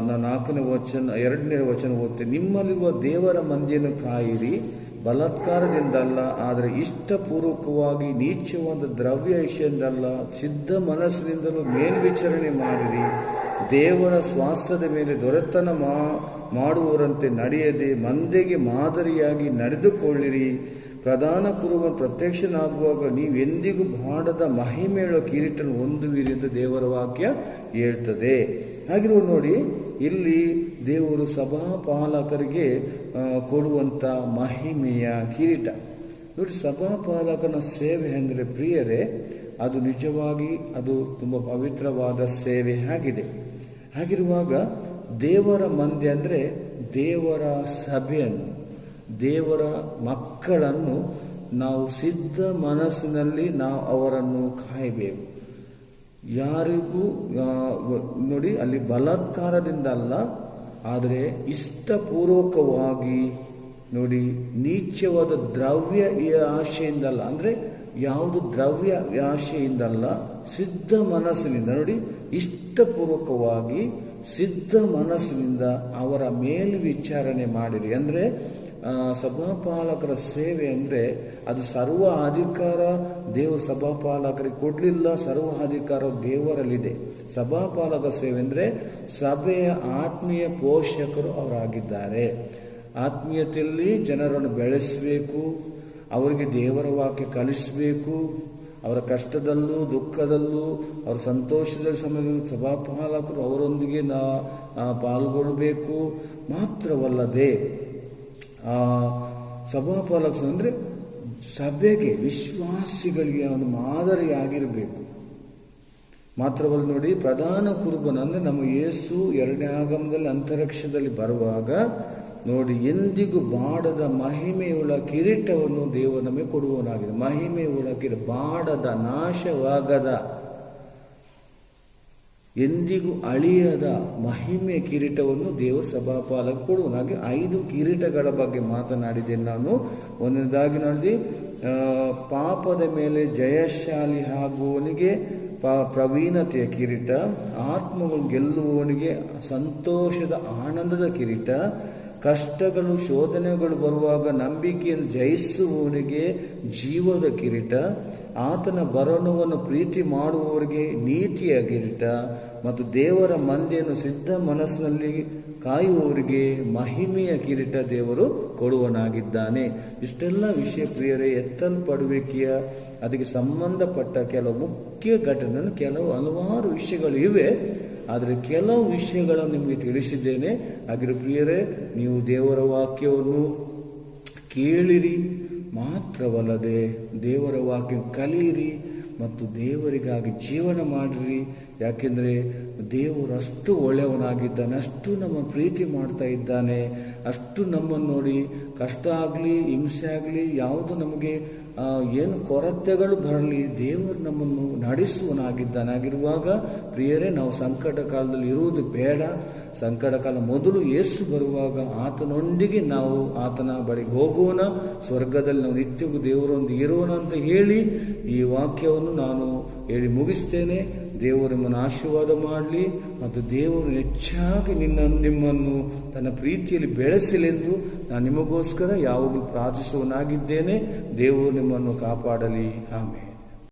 ನಾನು 2ನೇ ವಚನ ಓದ್ತೇನೆ. ನಿಮ್ಮಲ್ಲಿರುವ ದೇವರ ಮಂದಿಯನ್ನು ಕಾಯಿರಿ, ಬಲಾತ್ಕಾರದಿಂದಲ್ಲ, ಆದರೆ ಇಷ್ಟಪೂರ್ವಕವಾಗಿ ನೀಚವಾದ ದ್ರವ್ಯ ಇಚ್ಛೆಯಿಂದಲ್ಲ, ಸಿದ್ಧ ಮನಸ್ಸಿನಿಂದಲೂ ಮೇಲ್ವಿಚಾರಣೆ ಮಾಡಿರಿ. ದೇವರ ಸ್ವಾಸ್ಥ್ಯದ ಮೇಲೆ ದೊರೆತನ ಮಾಡುವವರಂತೆ ನಡೆಯದೆ ಮಂದೆಗೆ ಮಾದರಿಯಾಗಿ ನಡೆದುಕೊಳ್ಳಿರಿ. ಪ್ರಧಾನ ಕುರುಬ ಪ್ರತ್ಯಕ್ಷನಾಗುವಾಗ ನೀವೆಂದಿಗೂ ಬಾಡದ ಮಹಿಮೆಯುಳ್ಳ ಕಿರೀಟನ ಹೊಂದುವಿರಿ ಎಂದು ದೇವರ ವಾಕ್ಯ ಹೇಳ್ತದೆ. ಹಾಗಿರುವ ನೋಡಿ ಇಲ್ಲಿ ದೇವರು ಸಭಾಪಾಲಕರಿಗೆ ಕೊಡುವಂತ ಮಹಿಮೆಯ ಕಿರೀಟ ನೋಡಿ. ಸಭಾಪಾಲಕನ ಸೇವೆ ಅಂದರೆ ಪ್ರಿಯರೇ ಅದು ನಿಜವಾಗಿ ಅದು ತುಂಬ ಪವಿತ್ರವಾದ ಸೇವೆ ಆಗಿದೆ. ಹಾಗಿರುವಾಗ ದೇವರ ಮಂದಿ ಅಂದರೆ ದೇವರ ಸಭೆಯನ್ನು, ದೇವರ ಮಕ್ಕಳನ್ನು ನಾವು ಸಿದ್ಧ ಮನಸ್ಸಿನಲ್ಲಿ ನಾವು ಅವರನ್ನು ಕಾಯಬೇಕು. ಯಾರಿಗೂ ನೋಡಿ ಅಲ್ಲಿ ಬಲಾತ್ಕಾರದಿಂದ ಅಲ್ಲ, ಆದರೆ ಇಷ್ಟಪೂರ್ವಕವಾಗಿ ನೋಡಿ ನೀಚವಾದ ದ್ರವ್ಯ ಆಶೆಯಿಂದಲ್ಲ, ಅಂದರೆ ಯಾವುದು ದ್ರವ್ಯ ಆಶೆಯಿಂದಲ್ಲ, ಸಿದ್ಧ ಮನಸ್ಸಿನಿಂದ ನೋಡಿ ಇಷ್ಟಪೂರ್ವಕವಾಗಿ ಸಿದ್ಧ ಮನಸ್ಸಿನಿಂದ ಅವರ ಮೇಲ್ವಿಚಾರಣೆ ಮಾಡಿರಿ. ಅಂದರೆ ಸಭಾಪಾಲಕರ ಸೇವೆ ಅಂದರೆ ಅದು ಸರ್ವ ಅಧಿಕಾರ ದೇವರು ಸಭಾಪಾಲಕರಿಗೆ ಕೊಡಲಿಲ್ಲ, ಸರ್ವ ಅಧಿಕಾರ ದೇವರಲ್ಲಿದೆ. ಸಭಾಪಾಲಕ ಸೇವೆ ಅಂದರೆ ಸಭೆಯ ಆತ್ಮೀಯ ಪೋಷಕರು ಅವರಾಗಿದ್ದಾರೆ. ಆತ್ಮೀಯತೆಯಲ್ಲಿ ಜನರನ್ನು ಬೆಳೆಸಬೇಕು, ಅವರಿಗೆ ದೇವರ ವಾಕ್ಯ ಕಲಿಸಬೇಕು. ಅವರ ಕಷ್ಟದಲ್ಲೂ ದುಃಖದಲ್ಲೂ ಅವರ ಸಂತೋಷದ ಸಮಯದಲ್ಲಿ ಸಭಾಪಾಲಕರು ಅವರೊಂದಿಗೆ ಪಾಲ್ಗೊಳ್ಳಬೇಕು. ಮಾತ್ರವಲ್ಲದೆ ಸಭಾಪಾಲಕರು ಅಂದರೆ ಸಭೆಗೆ, ವಿಶ್ವಾಸಿಗಳಿಗೆ ಒಂದು ಮಾದರಿಯಾಗಿರಬೇಕು. ಮಾತ್ರವಲ್ಲ ನೋಡಿ, ಪ್ರಧಾನ ಕುರುಬನ ಅಂದರೆ ನಮ್ಮ ಯೇಸು 2ನೇ ಆಗಮನದಲ್ಲಿ ಅಂತರಿಕ್ಷದಲ್ಲಿ ಬರುವಾಗ ನೋಡಿ ಎಂದಿಗೂ ಬಾಡದ ಮಹಿಮೆಯುಳ್ಳ ಕಿರೀಟವನ್ನು ದೇವರು ನಮಗೆ ಕೊಡುವನಾಗಿದೆ. ಮಹಿಮೆಯುಳ್ಳ ಕಿರೀಟ, ಬಾಡದ, ನಾಶವಾಗದ ಎಂದಿಗೂ ಅಳಿಯದ ಮಹಿಮೆಯ ಕಿರೀಟವನ್ನು ದೇವರು ಸಭಾಪಾಲಕ ಕೊಡುವನು. ಹಾಗೆ 5 ಕಿರೀಟಗಳ ಬಗ್ಗೆ ಮಾತನಾಡಿದ್ದೇನೆ ನಾನು. ಒಂದನೇದಾಗಿ ನೋಡಿ, ಪಾಪದ ಮೇಲೆ ಜಯಶಾಲಿ ಆಗುವವನಿಗೆ ಪ್ರವೀಣತೆಯ ಕಿರೀಟ, ಆತ್ಮಗಳು ಗೆಲ್ಲುವವನಿಗೆ ಸಂತೋಷದ ಆನಂದದ ಕಿರೀಟ, ಕಷ್ಟಗಳು ಶೋಧನೆಗಳು ಬರುವಾಗ ನಂಬಿಕೆಯನ್ನು ಜಯಿಸುವವನಿಗೆ ಜೀವದ ಕಿರೀಟ, ಆತನ ಬರಣವನ್ನು ಪ್ರೀತಿ ಮಾಡುವವರಿಗೆ ನೀತಿಯ ಕಿರೀಟ, ಮತ್ತು ದೇವರ ಮಂದೆಯನ್ನು ಸಿದ್ಧ ಮನಸ್ಸಿನಲ್ಲಿ ಕಾಯುವವರಿಗೆ ಮಹಿಮೆಯ ಕಿರೀಟ ದೇವರು ಕೊಡುವನಾಗಿದ್ದಾನೆ. ಇಷ್ಟೆಲ್ಲ ವಿಷಯ ಪ್ರಿಯರೇ, ಎತ್ತಲ್ಪಡುವಿಕೆಯ ಅದಕ್ಕೆ ಸಂಬಂಧಪಟ್ಟ ಕೆಲವು ಮುಖ್ಯ ಘಟನೆ, ಹಲವಾರು ವಿಷಯಗಳು ಇವೆ. ಆದರೆ ಕೆಲವು ವಿಷಯಗಳನ್ನು ನಿಮಗೆ ತಿಳಿಸಿದ್ದೇನೆ. ಹಾಗೆ ಪ್ರಿಯರೇ, ನೀವು ದೇವರ ವಾಕ್ಯವನ್ನು ಕೇಳಿರಿ ಮಾತ್ರವಲ್ಲದೆ ದೇವರ ವಾಕ್ಯ ಕಲಿಯಿರಿ ಮತ್ತು ದೇವರಿಗಾಗಿ ಜೀವನ ಮಾಡಿರಿ. ಯಾಕೆಂದರೆ ದೇವರು ಅಷ್ಟು ಒಳ್ಳೆಯವನಾಗಿದ್ದಾನೆ, ಅಷ್ಟು ನಮ್ಮ ಪ್ರೀತಿ ಮಾಡ್ತಾ ಇದ್ದಾನೆ, ಅಷ್ಟು ನಮ್ಮನ್ನು ನೋಡಿ ಕಷ್ಟ ಆಗಲಿ ಹಿಂಸೆ ಆಗಲಿ ಯಾವುದು ನಮಗೆ ಏನು ಕೊರತೆಗಳು ಬರಲಿ, ದೇವರು ನಮ್ಮನ್ನು ನಡೆಸುವನಾಗಿದ್ದಾನೆ. ಆಗಿರುವಾಗ ಪ್ರಿಯರೇ, ನಾವು ಸಂಕಟ ಕಾಲದಲ್ಲಿ ಇರುವುದು ಬೇಡ. ಸಂಕಟ ಕಾಲ ಮೊದಲು ಯೇಸು ಬರುವಾಗ ಆತನೊಂದಿಗೆ ನಾವು ಆತನ ಬಳಿಗೆ ಹೋಗೋಣ, ಸ್ವರ್ಗದಲ್ಲಿ ನಾವು ನಿತ್ಯವೂ ದೇವರೊಂದಿಗೆ ಇರೋಣ ಅಂತ ಹೇಳಿ ಈ ವಾಕ್ಯವನ್ನು ನಾನು ಹೇಳಿ ಮುಗಿಸ್ತೇನೆ. ದೇವರು ನಿಮ್ಮನ್ನು ಆಶೀರ್ವಾದ ಮಾಡಲಿ ಮತ್ತು ದೇವರು ಹೆಚ್ಚಾಗಿ ನಿಮ್ಮನ್ನು ತನ್ನ ಪ್ರೀತಿಯಲ್ಲಿ ಬೆಳೆಸಲೆಂದು ನಾನು ನಿಮಗೋಸ್ಕರ ಯಾವಾಗಲೂ ಪ್ರಾರ್ಥಿಸುವನಾಗಿದ್ದೇನೆ. ದೇವರು ನಿಮ್ಮನ್ನು ಕಾಪಾಡಲಿ. ಆಮೆನ್.